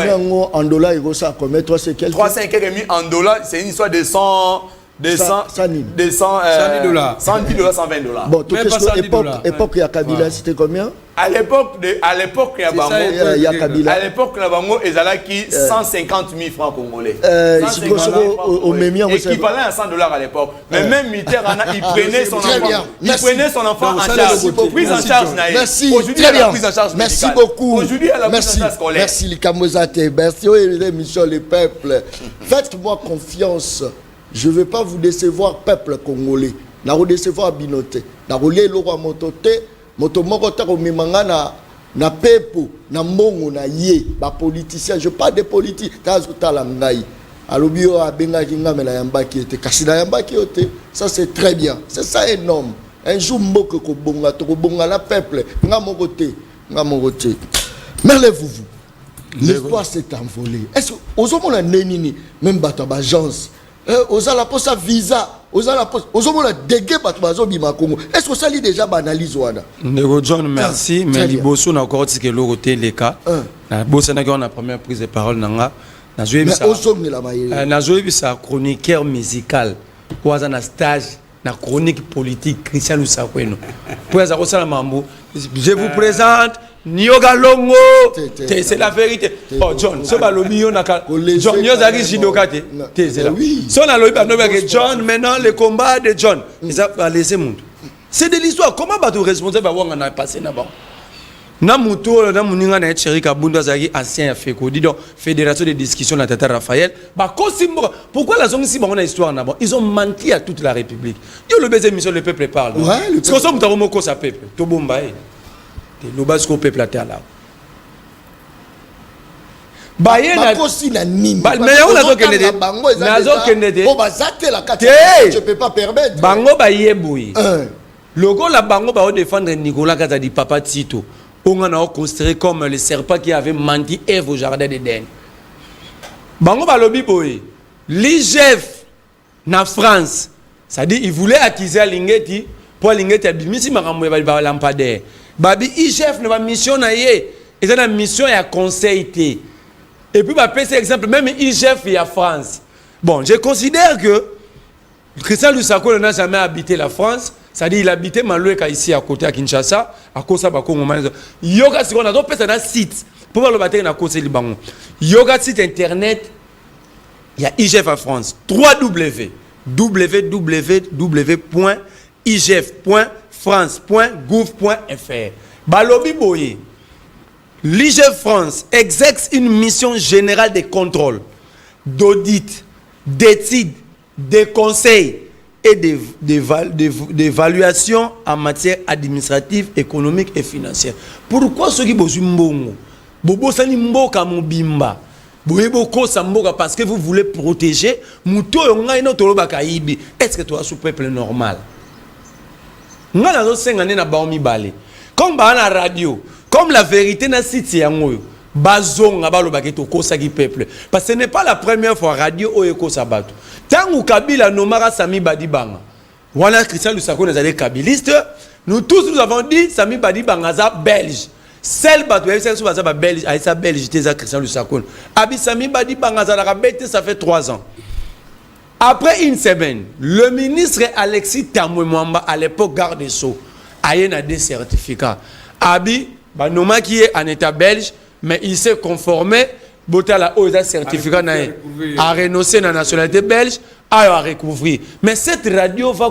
en dollars, il ça combien? 300 et quelques 300 et quelques mille en dollars, c'est une histoire de 100... 110 $, 120 $. Bon, tu sais époque il y a Kabila, c'était combien? À l'époque il y a Kabila. À l'époque il y a 150 000 francs congolais. Équivalent à 100 $ à l'époque. Mais même militaire, il prenait son enfant en charge. Prise en charge. Merci. Merci beaucoup. Aujourd'hui, à la prise en charge scolaire. Merci Likamozate. Merci Michel le peuple. Faites-moi confiance. Je ne veux pas vous décevoir, peuple congolais. Na vous décevoir binote. Na rouler le roi motote. Motomokota ko mimanga na pepo na mbongo na ye ba politicien. Je parle des politiques. Kazuta la ngai. Alobio abenga kinga mela yambaki ete kasina yambaki ote. Ça c'est très bien. C'est ça énorme. Un jour mboko ko bonga to ko bonga la peuple. Nga mokote. Merlez-vous. L'espoir s'est envolé. Est-ce que aux hommes on a nénini même bato agence. Aux la poste visa, aux la poste, aux hommes la dégué par bazo bima Congo. Est-ce que ça lit déjà banalise ouana? Nego John, merci. Mais liboso na encore que le côté les cas. Na bossa na la première prise de parole nanga. Na joué ça. Na joué ça chroniqueur musical. Ouaza na stage na chronique politique Christian Lusakweno. Pour ça ça mambo. Je vous présente Nyoga Longo, c'est la vérité. Oh John, ce balobi on a John Yozaki Jidokate. C'est là. Son a lobi John maintenant le combat de John. Ils a laissé monde. C'est de l'histoire. Comment bateau responsable va on a passé là-bas. Na muto na muninga na Thierry Kabunda zaki ancien FECO dit donc fédération de discussion na Tata Raphaël. Ba kosimbo pourquoi la zone ici ba on a histoire là-bas. Ils ont menti à toute la République. Yo le baiser mission le peuple parle. Parce que ça mutaro moko sa peuple. To bomba le basco peuple à terre là. Baye na kosi na nini. Mais on a zo kenede. On va zater la carte. Je peux pas permettre. Bango baye boui. Logo la bango ba défendre Nicolas Kazadi Papa Tito. On a considéré comme le serpent qui avait menti Ève au jardin d'Éden. Bango ba lobi boy. L'IGF na France. Ça dit il voulait attiser Lingeti pour Lingeti abimisi makambo ba lampadaire. Babi IGF ne va mission na ye. Et c'est une mission à conseil. Et puis, par exemple, même IGF et à France. Bon, je considère que Christian Lusako n'a jamais habité la France. C'est-à-dire qu'il habitait Maloueka ici à côté à Kinshasa. À cause de ça, il y a un site. Pour le bâtir, à cause de Liban. Il y a un site internet. Il y a IGF à France. www.igf.france.gouv.fr. Balobi Boye. L'IGF France exerce une mission générale de contrôle, d'audit, d'études, de conseils et d'évaluation en matière administrative, économique et financière. Pourquoi ceux qui bossent mbongo? Bobo sani mboka mobimba. Boyeboko samboka parce que vous voulez protéger muto yonga ino toloba kaibi. Est-ce que toi sous peuple normal? Nga nazo sengane na baomi balé. Comme ba na radio, comme la vérité na site yango. Bazonga baloba ke to kosa ki peuple. Parce que ce n'est pas la première fois radio oyeko sabato. Tangu Kabila nomara Sami Badibanga. Voilà Christian Lusako nous allait kabiliste. Nous tous nous avons dit Sami Badibanga za belge. Celle bateau ça belge a ça belge ça Christian Lusako. Abi Sami Badibanga za la bête ça fait 3 ans. Après une semaine, le ministre Alexis Tambwe Mwamba à l'époque garde des Sceaux a des certificats. Abi Banoma qui est en état belge mais il s'est conformé Botala aux certificats à renoncer à la nationalité belge à recouvrir. Mais cette radio va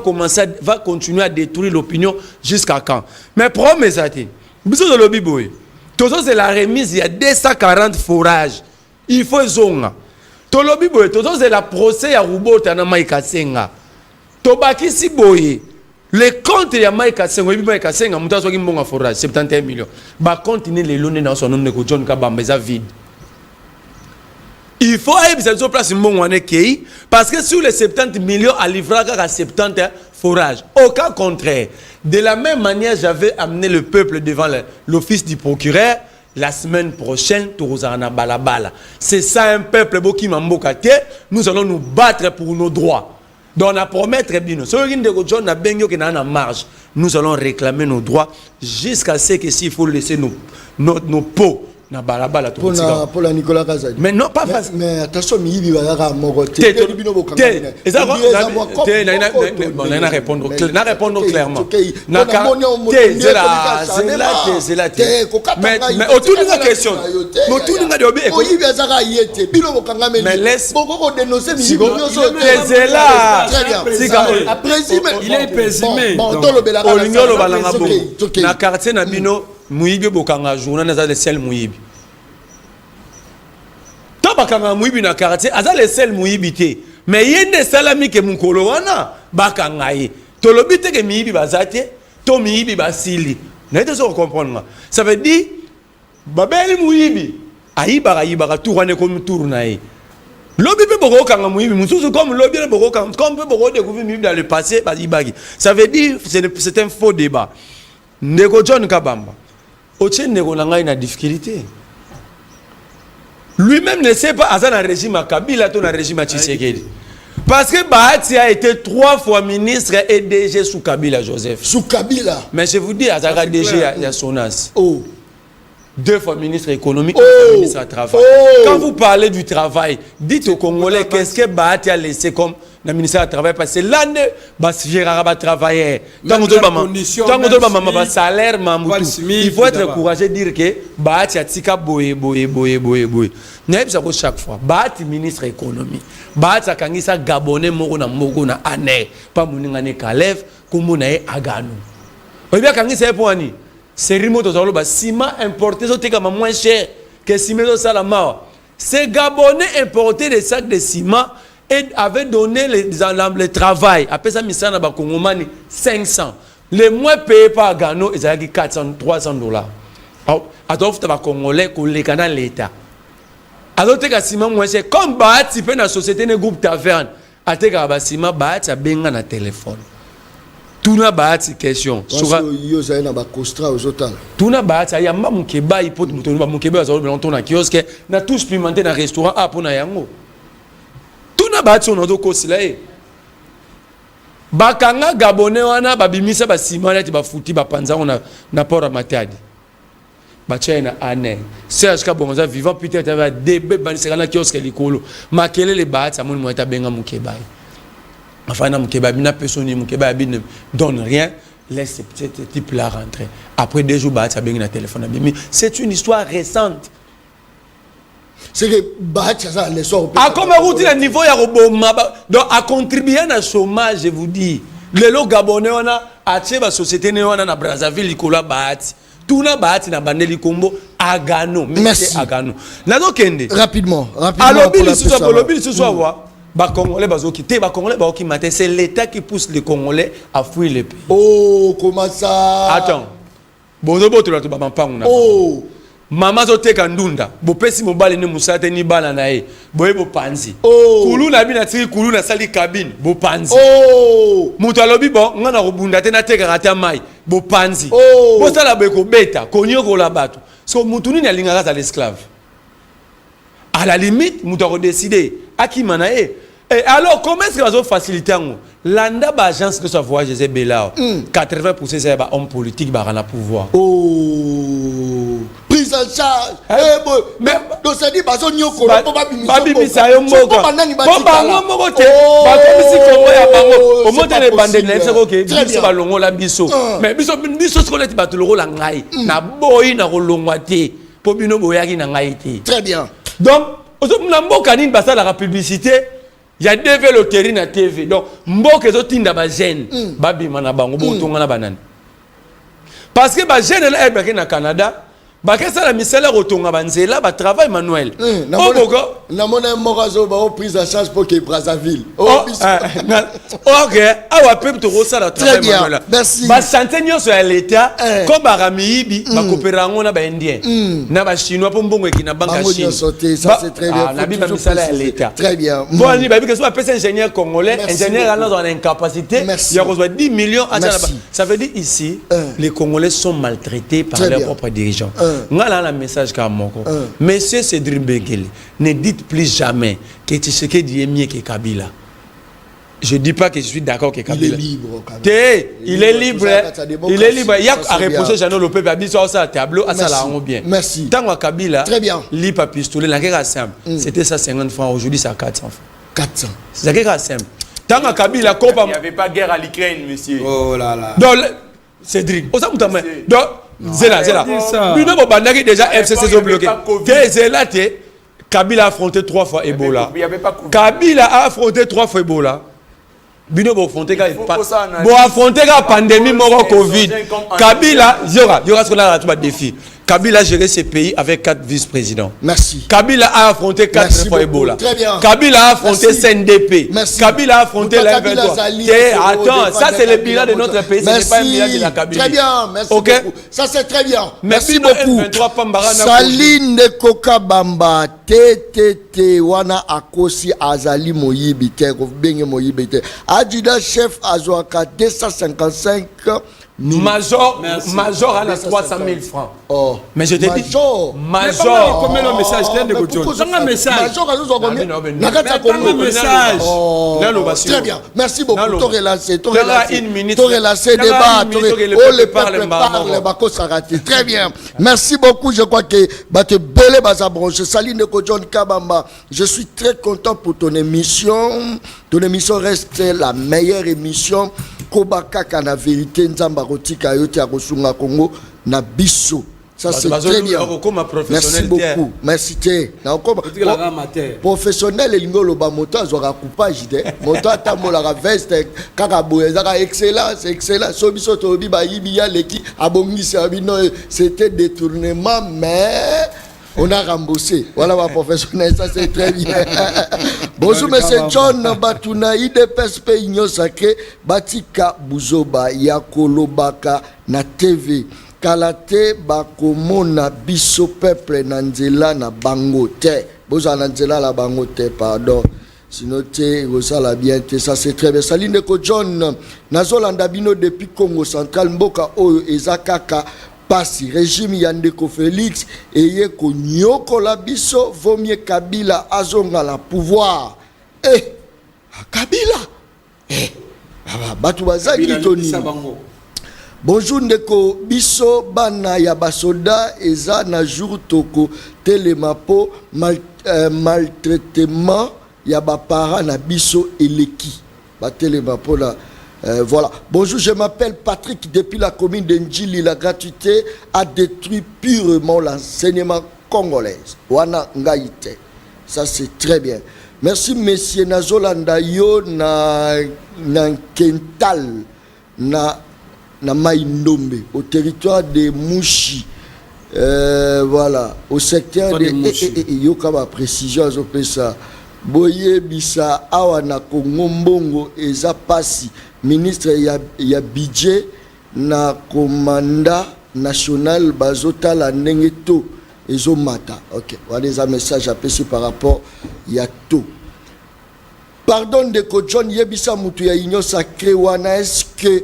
continuer à détruire l'opinion jusqu'à quand? Mais promets ça dit. Bisous de lobby boy. Tout ça c'est la remise il y a 240 forages. Il faut zonga. To lobby boy tout ça c'est la procès à Rubota na Maïka Senga. Tobaki si boy. Le compte ya Maïka Senga, Maïka Senga muta soki mbonga forage 71 millions. Ba continuer les loner dans son nom de John Kabamba ça vide. Il faut aller sur place parce que sur les 70 millions à livrer à 70 forage. Au cas contraire, de la même manière, j'avais amené le peuple devant l'office du procureur. La semaine prochaine, Torozana Balabala. C'est ça un peuple qui m'a mbokate. Nous allons nous battre pour nos droits. Donc, on a promettre bien. Nous allons réclamer nos droits jusqu'à ce que s'il faut laisser nos pots. Pour la Nicolas Kazadi. Mais non, pas facile. Mais attention, il va y avoir un répondre clairement. Mais autour de la question. Mais laisse. Il est présumé. Na quartier na bino muibi bokanga journal na za le sel muibi. To bakanga muibi na quartier aza le sel muibi te. Mais yende salami ke mukolo wana bakanga ye. To lobi te ke muibi bazate, to muibi basili. Na ete so comprendre. Ça veut dire babeli muibi ayibaka tout wane comme tour na ye. Lobi pe boko kanga muibi mususu comme lobi le boko kanga comme pe boko découvrir muibi dans le passé bazibagi. Ça veut dire c'est un faux débat. Ndeko John Kabamba Oche Ndeko Nangai na difficulté. Lui-même ne sait pas à un régime à Kabila ou un régime à Tshisekedi. Parce que Bahati a été 3 fois ministre et DG sous Kabila Joseph. Sous Kabila. Mais je vous dis, à Zara DG à Sonas. Oh. 2 fois ministre économique, 1 fois ministre à travail. Quand vous parlez du travail, dites aux Congolais qu'est-ce que Bahati a laissé comme le ministère du travail, parce que l'année, Gérard va travailler. Tant que salaire, il faut être courageux de dire que Bahati a tika boye. Chaque fois, Bahati ministre économie. Bahati a kangisa Gabonais moko na année. Pas mouningane Kalev, kumounae Agano. Vous bien kangisa pour ani. C'est remote au ciment importé, c'est moins cher que ciment salama. Ces Gabonais importaient des sacs de ciment et avaient donné le travail. Après ça, Missana Bakongomani 500. Les moins payés par Gano, ils avaient 400, 300 $. Alors, tu vas Congolais, les canaux l'État. Alors, tu as ciment moins cher. Comme Bahati fait dans la société, le groupe Taverne, tu as ciment, Bahati a bien un téléphone. Tout n'a pas de question. Tout n'a pas de yamba mukeba ipo mutonu mukeba za lobela ntona kiosque na tout supplémenter na restaurant a pona yango. Tout n'a pas de son odo kosila e. Bakanga Gabonais wana babimisa ba simana ti ba futi ba panza na port matadi. Ba china ane. Serge Kabonza vivant peut-être avec debe banisera na kiosque likolo. Makele le ba ta moni moita benga mukeba. Enfin, personne ne donne rien, laisse ce type-là rentrer. Après 2 jours, ça a téléphone. C'est une histoire récente. C'est que Bahati a les sorts. À comme route le niveau ya roboma donc à contribuer à chômage, je vous dis. Le lo Gabonais on a acheté la société ne on a na Brazzaville likola Bahati. Tout na Bahati na bandeli Kombo Agano. Merci Agano. Na do kende. Rapidement. Alors bill ce soit Congolais c'est l'État qui pousse les Congolais à fuir le pays. Oh, comment ça? Attends. Oh. Maman zote kandunda. Bo pesi mobile ni musate ni bana na e. Boye bo panzi. Oh. Kulu na bi na tiri kulu na sali cabine. Bo panzi. Oh. Mutalobi bon ngana robunda te na teka rata mai. Bo panzi. Oh. Bo sala beko beta. Konyo ko la bato. So mutuni na linga za l'esclave. À la limite, nous avons décidé à qui manae. Et alors, comment est-ce que nous avons facilité l'anda agence de sa voix, José Bellao, 80% c'est un homme politique qui a le pouvoir. Oh, prise en charge. Mais donc ça dit, parce que nous avons babi misayo moko. Bomba moko te. Ba komisi kongo ya bango. O monte le bande na c'est OK. Biso ba longo la biso. Mais biso ce qu'on est battu le rôle ngai. Na boyi na rolongwa te. Po bino boyaki na ngai te. Très bien. Donc, la publicité, il y a deux véloteries na TV. Donc, mboka zotinda ba jeune, babi mana bango botonga na banane. Parce que ba jeune là est na Canada, bakesa la misala rotonga banzela ba travail manuel namona morazo ba prise en charge pour que Brazzaville OK awa pem to rosala travail manuel merci ba santé nyonso ya l'état comme baramiyibi ba coopérer ngona ba indien na ba chinois pour mbongo ekina banque Chine ça c'est très bien na biba misala ya l'état très bien bon ni ba bi que soit pesa ingénieur congolais ingénieur dans une incapacité il y a reçoit 10 millions ça veut dire ici les Congolais sont maltraités par leurs propres dirigeants. Ngala la message ka moko. Monsieur Cédric Bengele, ne dites plus jamais que Tshisekedi est mieux que Kabila. Je dis pas que je suis d'accord que Kabila. Il est libre. Il est libre. Il est libre. Il y a à reprocher Jean le peuple habite sur ça tableau à ça la rend bien. Merci. Tant que Kabila. Très bien. Lit pas pistolet la guerre simple. C'était ça 50 francs aujourd'hui c'est 400 francs. 400. C'est la guerre simple. Tant que Kabila il n'y avait pas guerre à l'Ukraine monsieur. Oh là là. Donc Cédric, on s'en donc Zela. Bino Bobandaki déjà FCC ont bloqué. Zela Kabila a affronté 3 fois Ebola. Kabila a affronté 3 fois Ebola. Bino bo affronté la pandémie moro Covid. Kabila y aura ce qu'on a tout défi. Kabila a géré ces pays avec 4 vice-présidents. Merci. Kabila a affronté 4 fois Ebola. Très bien. Kabila a affronté CNDP. Merci. Kabila a affronté la 23. Attends, ça c'est le bilan de notre pays, ce n'est pas un bilan de la Kabila. Très bien, merci beaucoup. Ça c'est très bien. Merci beaucoup. Saline de Koka Bamba, TTT, Wana Akosi Azali Moyibite, Benge Moyibite. Adjudant chef Azouaka 255. Major à la 300 000 francs. Oh. Mais je te dis. Major. Combien de messages un message. Très bien. Merci beaucoup. Tu relancé. Une minute. Tu relancé débat. Oh, le peuple parle. Très bien. Merci beaucoup. Je crois que Bate Belé Bazabronche, Saline Kodjon Kabamba. Je suis très content pour ton émission. Ton émission reste la meilleure émission. Kobaka kana vérité nzamba kotika yote ya kosunga Congo na biso. Ça c'est très bien. Merci beaucoup. Merci té. Na okoma professionnel elingo loba moto azwaka coupage de. Moto atamola ka veste kaka boyezaka excellent. So biso to bi ba yibi ya leki abongisa bino c'était détournement mais on a remboursé. Voilà ma professionnel, ça c'est très bien. Bonjour monsieur John Batuna IDPS Peigno Sacré Batika Buzoba Yakolobaka na TV Kalate Bakomona Biso Peuple Nanzela na Bangote. Boza Nanzela la Bangote, pardon. Sinon ça bien ça c'est très bien. Saline ko John Nazolanda Bino depuis Congo Central Mboka Oyo Ezakaka Pasi régime Yandeko Félix et yeko nyoko la biso vaut mieux Kabila azonga la pouvoir. Kabila batu bazaki toni. Bonjour ndeko biso bana ya basoda eza na jour toko telemapo maltraitement ya ba para na biso eleki ba telemapo la. Voilà. Bonjour, je m'appelle Patrick depuis la commune de Ndjili. La gratuité a détruit purement l'enseignement congolais. Wana Ngaïte. Ça c'est très bien. Merci monsieur Nazolanda yo na Kental na Maïndombe au territoire de Mouchi. Voilà, au secteur de Yokaba précision ça. Boye bisa awa na Congo mbongo eza pasi ministre ya budget na commanda national bazota la ndenge to ezo mata. OK, voilà des messages appréciés par rapport ya to. Pardon de ko John yebisa mutu ya union sacré wana est-ce que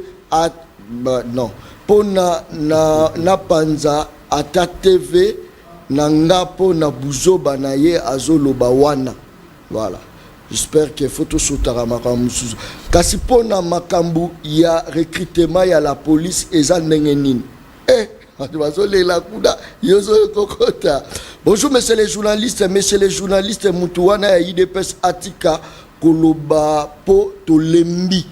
non pona na panza ata TV na ngapo na buzoba na ye azoloba wana. Voilà. J'espère que photo sotara makambu suzu. Kasi pona makambu ya recrutement ya la police eza ndenge nini. La kuda yozo kokota. Bonjour messieurs les journalistes, mutuwana ya IDPS Atika koloba po tolembi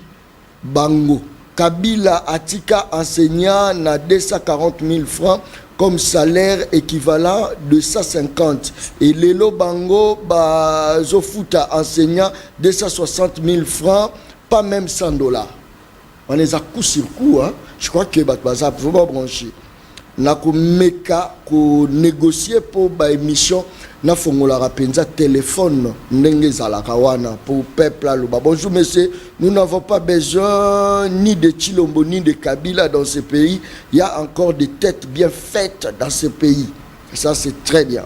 bango. Kabila Atika enseignant na 240 000 francs comme salaire équivalent de 150. Et Lelo Bango Zofuta enseignant 260 000 francs, pas même 100 $. On les a coup sur coup, hein. Je crois que Batbaza faut pas brancher. na komeka ko négocier pour ba émission na fongola rapenza téléphone ndenge ezalaka wana pour peuple aloba bonjour monsieur, nous n'avons pas besoin ni de Chilombo ni de Kabila dans ce pays, il y a encore des têtes bien faites dans ce pays, et ça c'est très bien.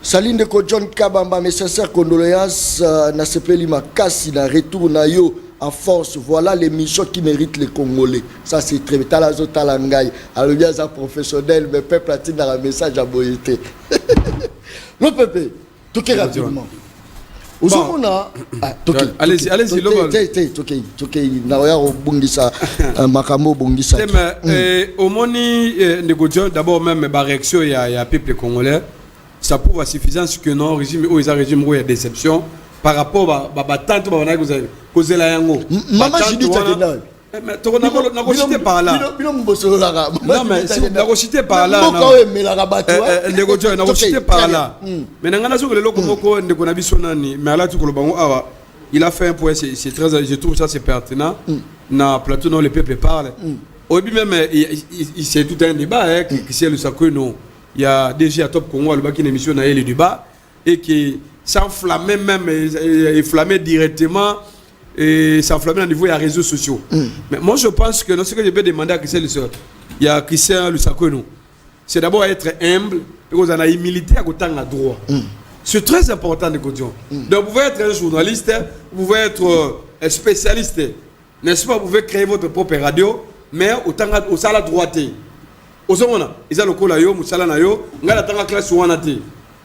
Saline de John Kabamba, mes sincères condoléances na sepeli makasi na retour na yo en force. Voilà l'émission qui mérite les Congolais. Ça c'est très bien. Talazo Talangai. Alors bien ça professionnel, mais peuple a dans un message à boyauté. Non Pépé, toquez rapidement. Allez-y, toquez. Naoya Bungisa, Makamo Bungisa. Au moni d'abord même ma réaction il y a peuple congolais. Ça prouve à suffisance que non régime où il y a régime où il y a déception par rapport à tante causer la yango. Maman je dis mais tu n'as cité par là. Non mais si tu as cité par là. Cité par là. Mais n'angana sur le loco moko ndeko na biso nani mais là tu ko bango awa il a fait un point c'est très je trouve ça c'est pertinent na plateau non le peuple parle. Au but même il c'est tout un débat qui c'est le sacré non. Il y a déjà Top Congo qui une émission dans le débat et qui s'enflammait même enflammait directement et s'enflammait au niveau des réseaux sociaux. Mais moi je pense que ce que je vais demander à Christian il y a Christian Lusakono, c'est d'abord être humble et qu'on a humilité à côté de droit. C'est très important de dire. Donc vous pouvez être un journaliste, vous pouvez être un spécialiste, n'est-ce pas? Vous pouvez créer votre propre radio, mais autant au salaire droité.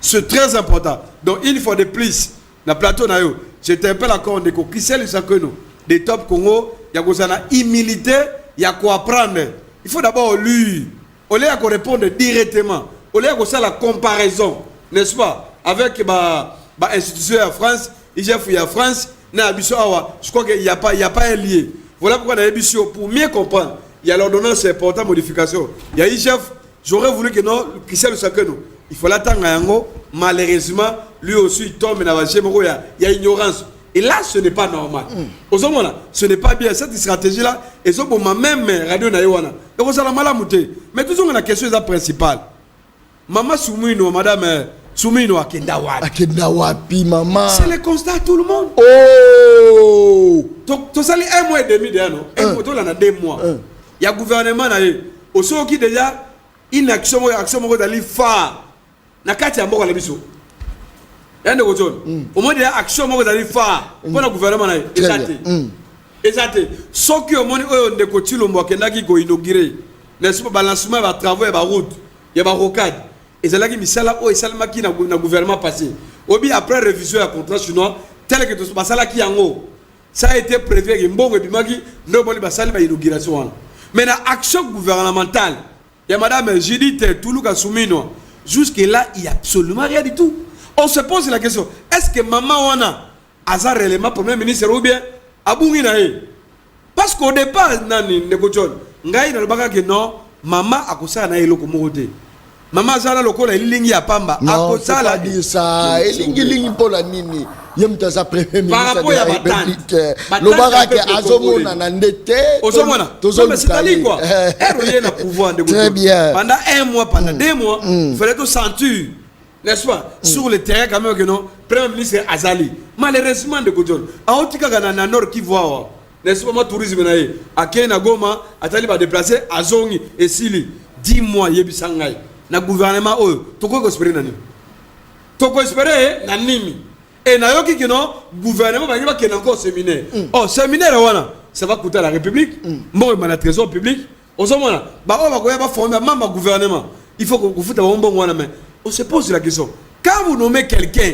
C'est très important. Donc il faut de plus. Na plateau na yo, j'étais un peu d'accord de Christian Lusakono, des Top Congo, il y a une humilité, il y a quoi apprendre. Il faut d'abord lui, au lieu de répondre directement, au lieu de faire la comparaison, n'est-ce pas, avec l'institution en France, il y a France, je crois qu'il n'y a pas un lien. Voilà pourquoi on a émission pour mieux comprendre. Il y a l'ordonnance importante modification. Il y a IGF, j'aurais voulu que non, Christian Lusakono, il faut l'attendre à Yango. Malheureusement, lui aussi il tombe dans il y a ignorance. Et là, ce n'est pas normal. Ce n'est pas bien. Cette stratégie-là, et ce pour même radio Naïwana. Donc, ça la malamouté. Mais toujours, la question est principale. Maman Soumino, madame Soumino, Akendawapi, maman. C'est le constat de tout le monde. Oh! Tu sali 1 mois et demi derrière, non? 1 mois, tu as 2 mois. Il y a gouvernement, au sein qui déjà, une action d'aller phare. Na kati ya mboka na biso yande ko zone au moins ya action moko dali fa pour le gouvernement na exacté soki au moins oyo ndeko Chilombo kendaki ko inaugurer n'est-ce pas balancement ba travaux ya ba route ya ba rocade ezalaki misala o esalamaki na gouvernement passé obi après révision ya contrat chinois tel que tout basala ki yango ça a été prévu que mbongo bimaki ndo boli basali ba inauguration mais na action gouvernementale ya madame Judith Tuluka Soumino. Jusque-là, il n'y a absolument rien du tout. On se pose la question, est-ce que maman Wana a réellement premier ministre ou bien Aboungi Nae? Parce qu'au départ, Nani Nekochon, Ngaï n'a pas que non, maman a kosa na eloko mokote. Maman Zala lokola ilingi ya pamba. Non, c'est pas dire ça. Ilingi pour la nini. Yem taza premier ministre de la République. Le barak azomona na ndete. Ozomona. Mais c'est-à-dire quoi? Héroïne a pouvoir de très bien. Pendant 1 mois, pendant 2 mois, il fallait tout sentir, n'est-ce pas? Sur le terrain quand même que non, premier ministre Azali. Malheureusement de Kodjon. A Otika na nord qui voit, n'est-ce pas, tourisme nae. A Kenya Goma, Atali va déplacer Azongi et Sili. 10 mois yebisangai. Na gouvernement toko espérer nani toko espérer na nimi et na yoki que non gouvernement va dire qu'il encore séminaire séminaire wana ça va coûter à la République bon la trésor public ozomona ba on va former même gouvernement il faut que vous foute un bon wana mais on se pose la question quand vous nommez quelqu'un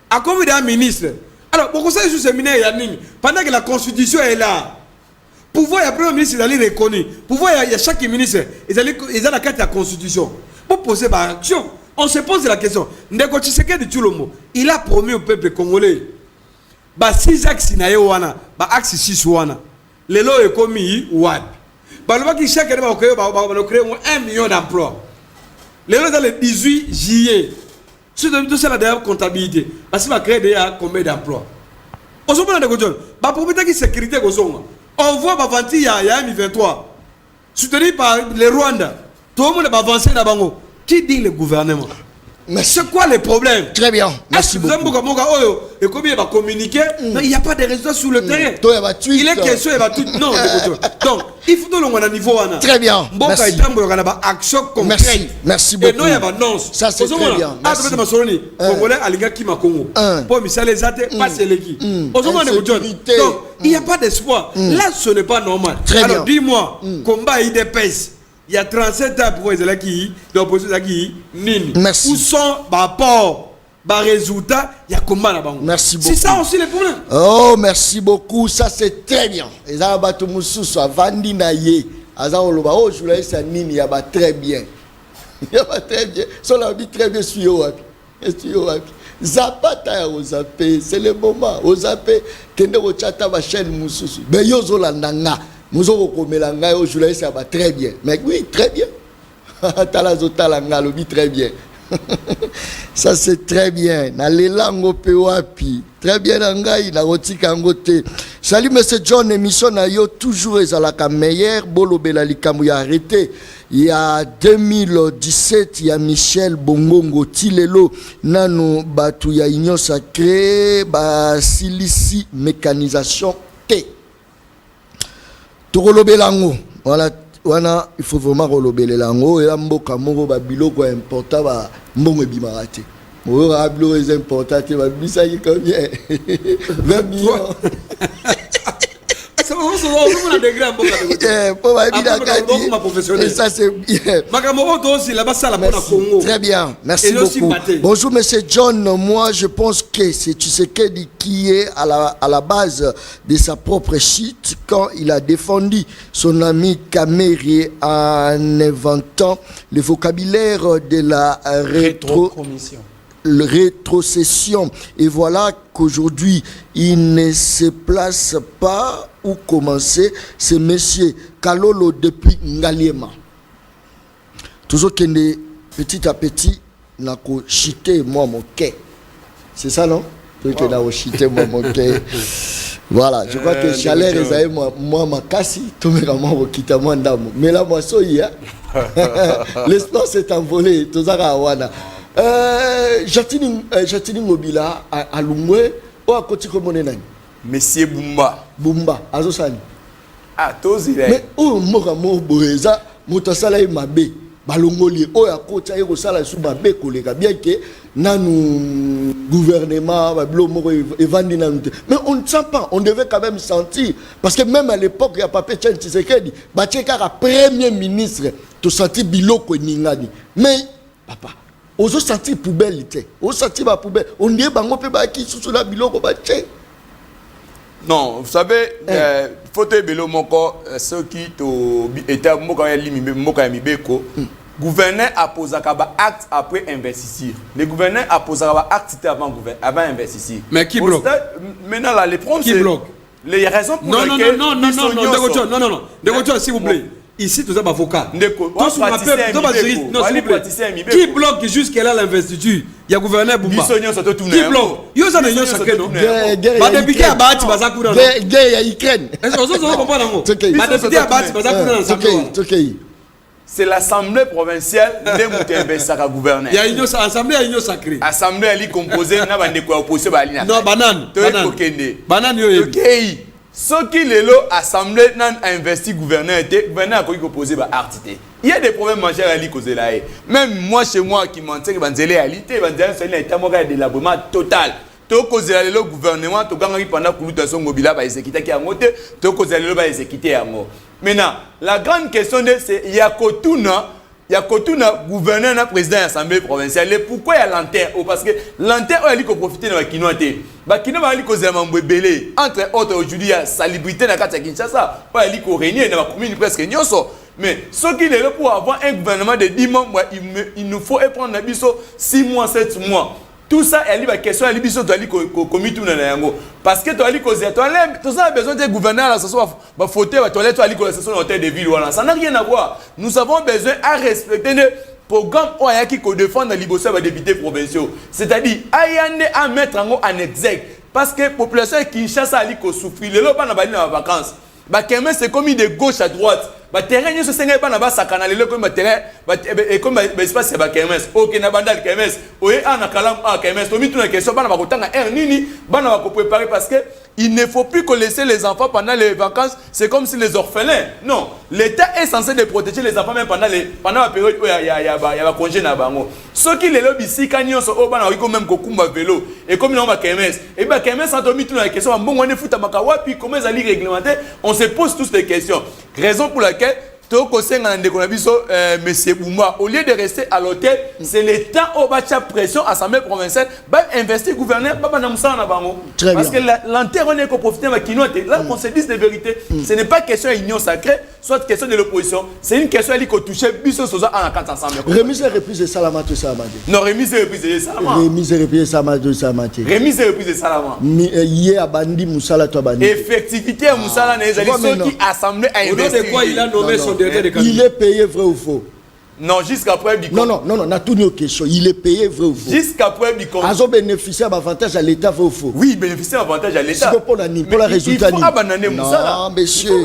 à comme un ministre alors pourquoi ça sur séminaire ya nini pendant que la constitution est là. Pouvoir, il y a premier ministre, ils allaient reconnaître. Pouvoir, il y a chaque ministre, ils ont la carte de la constitution. Pour poser par action, on se pose la question. Ndeko Tshisekedi Tshilombo, il a promis au peuple congolais. 6 axes na wana, axe 6 wana. Les lois est commis wapi. Chaque année, on va créer 1 million d'emplois. Les lois dans le 18 juillet. C'est tout ça la dernière comptabilité. Parce qu'il va créer déjà combien d'emplois. On se pose la question. Pour mettre la sécurité, on voit avant il y a M23. soutenu par le Rwanda. Tout le monde va avancer dans Bango. Qui dit le gouvernement? C'est quoi le problème? Très bien, merci beaucoup. Et comme il va communiquer, il n'y a pas de résultats sur le terrain. Il est question, il va tout. Non, donc, il faut que l'on ait un niveau. Très bien. Merci. Action concrète. Merci beaucoup. Et non, il y a une annonce. Ça, c'est très bien. Merci. Congolais, Aliga Kimakongo. Pour Michel Ezate, pas Seleki. Donc, il n'y a pas d'espoir. Là, ce n'est pas normal. Alors, dis-moi, combat IDPS. Il y a 37 ans pour les qui l'opposition qui nini. Merci. Où sont rapport, résultat, il y a combat là-bas. Merci beaucoup. C'est ça aussi le problème. Oh, merci beaucoup. Ça c'est très bien. Et ça va tout mususu avandi na ye. Azaloba oh journaliste nini ya ba très bien. Ya ba très bien. So la vie très bien suyo wapi. Suyo wapi. Zapata ya ozape, c'est le moment. Ozape kende ko chata ba chaîne mususu. Mais yo zo la nanga. Nous avons commis au journaliste, ça va très bien. Mais oui, très bien. Très bien. Ça, c'est très bien. Très bien, salut, M. John, émission Nayo, toujours la meilleure. Bolo Belalikamou, il a arrêté. Il y a 2017, il y a Michel Bongongo, Tilelo, Nano, Batu, il y a Union Sacrée, Silici, mécanisation T. Tokolobelango voilà il faut vraiment rolobelango et la mboka moko ba biloko important ba mbongo bimarate mo ra biloko est important te ba bisa yi combien 20 millions ça on a des grands mboka pour ba bida kadi ça c'est makamoko to aussi là-bas ça la pour Congo très bien merci beaucoup bonjour monsieur John moi je pense que c'est Tshisekedi qui est à la base de sa propre chute quand il a défendu son ami Kamere en inventant le vocabulaire de la rétrocession. Et voilà qu'aujourd'hui, il ne se place pas où commencer ce monsieur Kalolo depuis Ngaliema. Toujours qu'il est petit à petit, n'a qu'au chiter moi mon quai. C'est ça, non? Que n'a chité moi mon quai. Voilà, je crois que chaleur est moi ma casse, tout le monde quitte moi d'âme. Mais là, moi, soya. L'espoir s'est envolé, tout ça, Awana. Jatini Mobila à Lumwe, ou à côté comme on est là. Monsieur Bumba. Bumba, Azosani. Ah, tous il est. Mais où Moramo Boeza, Motasala et Mabé, Balongoli, ou à côté de Sala sous Mabé, collègue, bien que nan gouvernement, mais on ne sent pas, on devait quand même sentir, parce que même à l'époque, il y a Papé Tchen Tshisekedi, Batchekara, premier ministre, tu sentis Biloko Ningani. Mais, papa, on a senti poubelle, on a senti ma poubelle, on dit bango pe ba ki sous la biloko ba tché. Non, vous savez, faut te belo moko ceux qui to était moko ya limi moko ya mibeko. Gouverneur a posé un acte après investir. Le gouverneur a posé un acte avant investir. Mais qui bloque? Maintenant là, les problèmes c'est les raisons pour lesquelles non, s'il vous plaît. Ici, tout ça, avocat. Qui bloque jusqu'à l'investiture? Il y a gouverneur Boumba. Qui bloque? Il y a un union sacrée, non? Député à Bahati Bazakouna. Guerre, il y a Ukraine. Est-ce que vous comprenez? Député à Bahati Bazakouna. C'est l'assemblée provinciale de Moutembessaka gouverneur. Il y a une assemblée, il y a une sacrée. Assemblée, elle est composée de l'opposition. Non, banane. Banane, ok. Ce qui est l'assemblée n'a investi gouverneur, gouverneur a opposé à artité. Il y a des problèmes majeurs à l'icosé là. Même moi, chez moi, qui m'en sais que Banzélé a l'ité, Banzélé a été un délabrement total. Tu as causé le gouvernement, tu as gagné pendant que tu as mobile à exécuter qui a monté, tu as causé le à exécuter à mort. Maintenant, la grande question c'est il y a Kotuna, gouverneur et président de l'Assemblée provinciale. Et pourquoi il y a l'antenne? Parce que l'antenne, elle a profité de la Kinoate. La Kinoate, elle a causé un belé. Entre autres, aujourd'hui, il y a salubrité dans la Kinshasa. Elle a régné dans la commune presque nyoso. Mais ce qu'il est là pour avoir un gouvernement de 10 mois, il nous faut prendre 6 mois, 7 mois. Tout ça, elle a question, elle a dit que commis tout dans parce que tu as dit que tu as besoin de gouverneur à la station de fauteuil, tu as dit que la station d'hôtel de ville. Ça n'a rien à voir. Nous avons besoin à respecter le programme qui défend les députés provinciaux. C'est-à-dire, à mettre en exergue. Parce que la population de Kinshasa a souffert. Les gens ne sont pas en vacances. ba kermesse c'est comme de gauche à droite ba terrain nyo senga ba na ba sakana lelo comme terrain ba comme ba espace ba kermesse OK na bandal kermesse oye ana kalam a kermesse to mitu na question ba na ba kotanga nini ba na ba ko préparer parce que il ne faut plus que laisser les enfants pendant les vacances, c'est comme si les orphelins. Non, l'État est censé de protéger les enfants même pendant la période où il y a congé na bango. Ceux qui les lobby ici quand ils sont au ban ils même kokumba vélo et comme ils ont ba KMS et ba KMS sans tomber tout la question bon on est foot à makawa puis comment ça li réglementer, on se pose tous des questions. Raison pour laquelle Monsieur Bouma, au lieu de rester à l'hôtel, c'est l'État au bas de pression, assemblée provinciale, va investir gouverneur, parce que l'enterre on est qu'on profite de là qu'on se dise des vérités. Ce n'est pas question d'union sacrée, soit question de l'opposition, c'est une question qui touche Bisso Sosa en 4 ensemble. Remise et reprise de Salamate Salamate. Non, remise et reprise de Salamate. Remise et reprise de Salamate Salamate. Remise et reprise de Salamate. Hier à Bandi Moussala to Bandi. Effectivité à Moussala les ceux qui assemblée à investir. De quoi il a nommé son il est payé vrai ou faux? Non, jusqu'à preuve du Non, on a tout nos questions. Il est payé vrai ou faux? Jusqu'à preuve du compte. Ils ont bénéficié d'avantages à l'État vrai ou faux? Oui, bénéficier d'avantages à l'État. C'est pour la résultat. Il faut abandonner Moussala.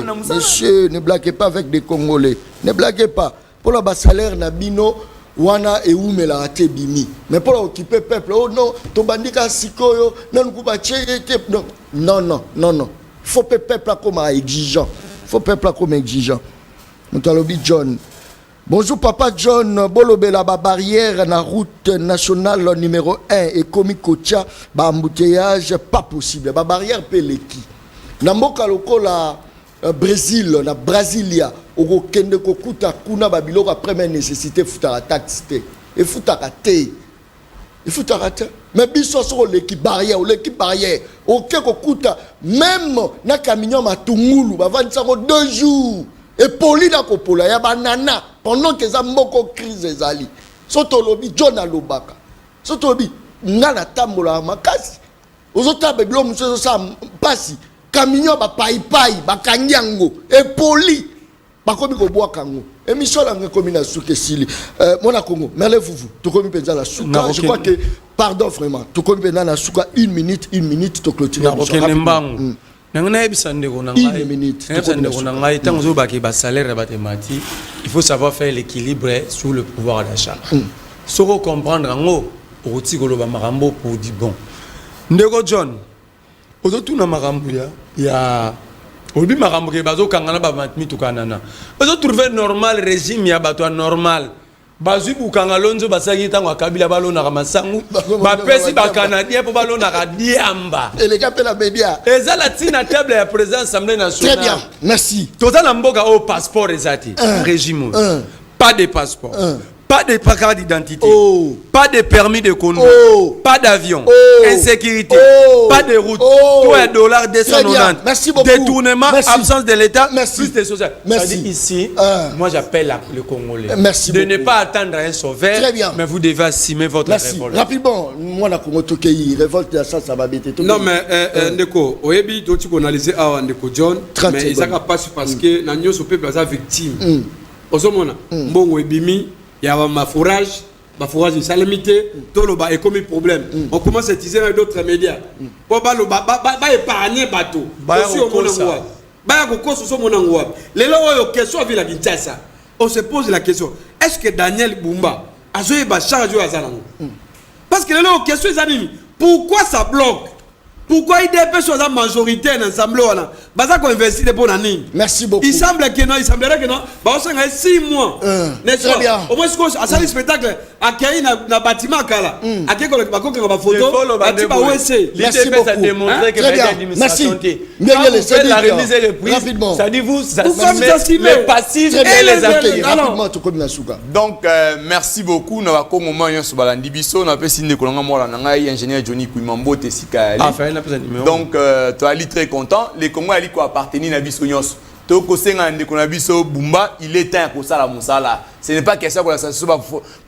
Non, monsieur, ne blaguez pas avec des Congolais. Ne blaguez pas. Pour le bas salaire, Nabino, Wana et Oumela ate bimi. Mais pour occuper peuple, oh non, ton bandika sikoyo, non, non. Il faut que le peuple comme exigeant. Il faut que le peuple comme exigeant. Moutalobi John. Bonjour papa John. Bolobela ba barrière na route nationale numéro 1 et komi kocha ba embouteillage pas possible. Ba barrière peleki. Na mboka lokola Brésil na Brasilia oko kende kokuta kuna ba biloko première nécessité futara taxe te. Et futara te. Il faut t'arrêter. Mais biso sur l'équipe barrière, OK kokuta même na camion matungulu ba vandisa ko 2 jours. Et poli na kopola ya banana pendant que ça moko crise ezali. Soto lobi John alobaka. Soto lobi ngana tambola makasi. Ozota beblo muso sa pasi. Camion ba pai ba kanyango et poli ba komi ko boa kango. Émission la komi na souke sili. Mona Congo, merlez-vous. Tu komi penza la souka. Je crois que pardon vraiment. Tu komi penza na souka 1 minute to clôturer. Il faut savoir faire l'équilibre sur le pouvoir d'achat. Si vous comprenez, pour dire bon. Ndego John, aujourd'hui, il y a aujourd'hui marambo ke bazo kangana ba matmi tukanana. Bazo trouver normal régime ya bato normal. Bazui bukangalonzo basaki tango kabila balona ka masangu. Ba pesi ba canadien pour balona ka diamba. Et les gars la média. Eza la tina table ya président assemblée nationale. Très bien. Merci. Toza na mboka au passeport ezati. Régime. Pas de passeport. Pas de carte d'identité, pas de permis de conduire, pas d'avion, insécurité, pas de route, tout est dollar 290, détournement, absence de l'État, plus de social. Merci. Ici, moi j'appelle le Congolais de ne pas attendre un sauveur, mais vous devez assumer votre révolte. Rapidement, moi la Congo Tokei, révolte ça va bêter. Non mais Ndeko, oyebi tu analyser à Ndeko John, mais ça va pas parce que la nyo peuple est victime. Osomona, bon ebimi il y a ma fourrage une salamité, tout le bas est comme un problème. On commence à utiliser d'autres médias. Pour épargner bateau. On se pose la question, est-ce que Daniel Bumba a joué charge à Zalango? Parce que là, question pourquoi ça bloque? Pourquoi il dépêche la majorité dans l'Assemblée? Merci beaucoup. Il semblerait que non. Bah, on 6 mois. Très bien. Au moins, à ça, le spectacle, à Kayi, na bâtiment, Kala. À Kayi, on a photo. Merci beaucoup. Merci. La remise et reprise. Rapidement. Ça dit vous, ça les passifs et les actifs. Donc, merci beaucoup. Nous avons moment sur Balandi Bisso. Nous avons signé que ingénieur Johnny Kouimambo Tessika. Donc, tu as très content. Les Congolais appartiennent à Bisso Nyos. Tu as Bumba, il est temps pour ça la Moussala. Ce n'est pas question que ça soit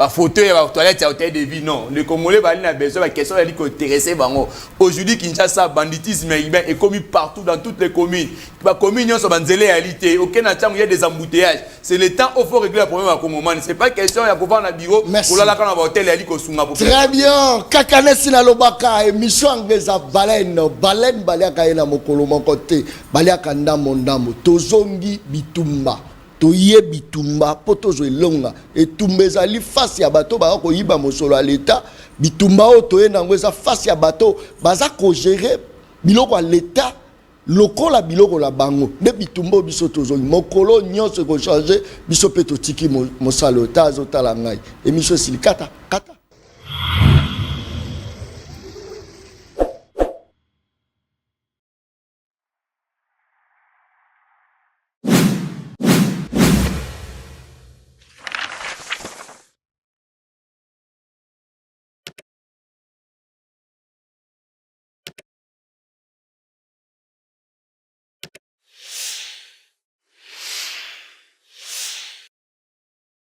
fauteuil, toilette, hôtel de vie, non. Les Congolais ont besoin de question qui intéressent. Aujourd'hui, Kinshasa, banditisme est commis partout dans toutes les communes. Les communes sont en réalité. Aucun il y a des embouteillages. C'est le temps où il faut régler le problème à Congomani. Ce n'est pas question de pouvoir dans le bureau pour aller dans l'hôtel et aller au très bien. Kakane Sinalobaka, émission anglaise à baleine. Baleine, baleaka na mokolo mon côté. Baleaka ndamo ndamo. Tozongi bitumba. Toye bitumba potozo elonga etumba ezali face ya bato ba ko yiba mosolo à l'état bitumba o toye nango eza face ya bato baza ko gérer biloko à l'état lokola biloko la bango ne bitumba biso tozo mokolo nyonso ko changer biso pe totiki mosalo tazo tala ngai émission silikata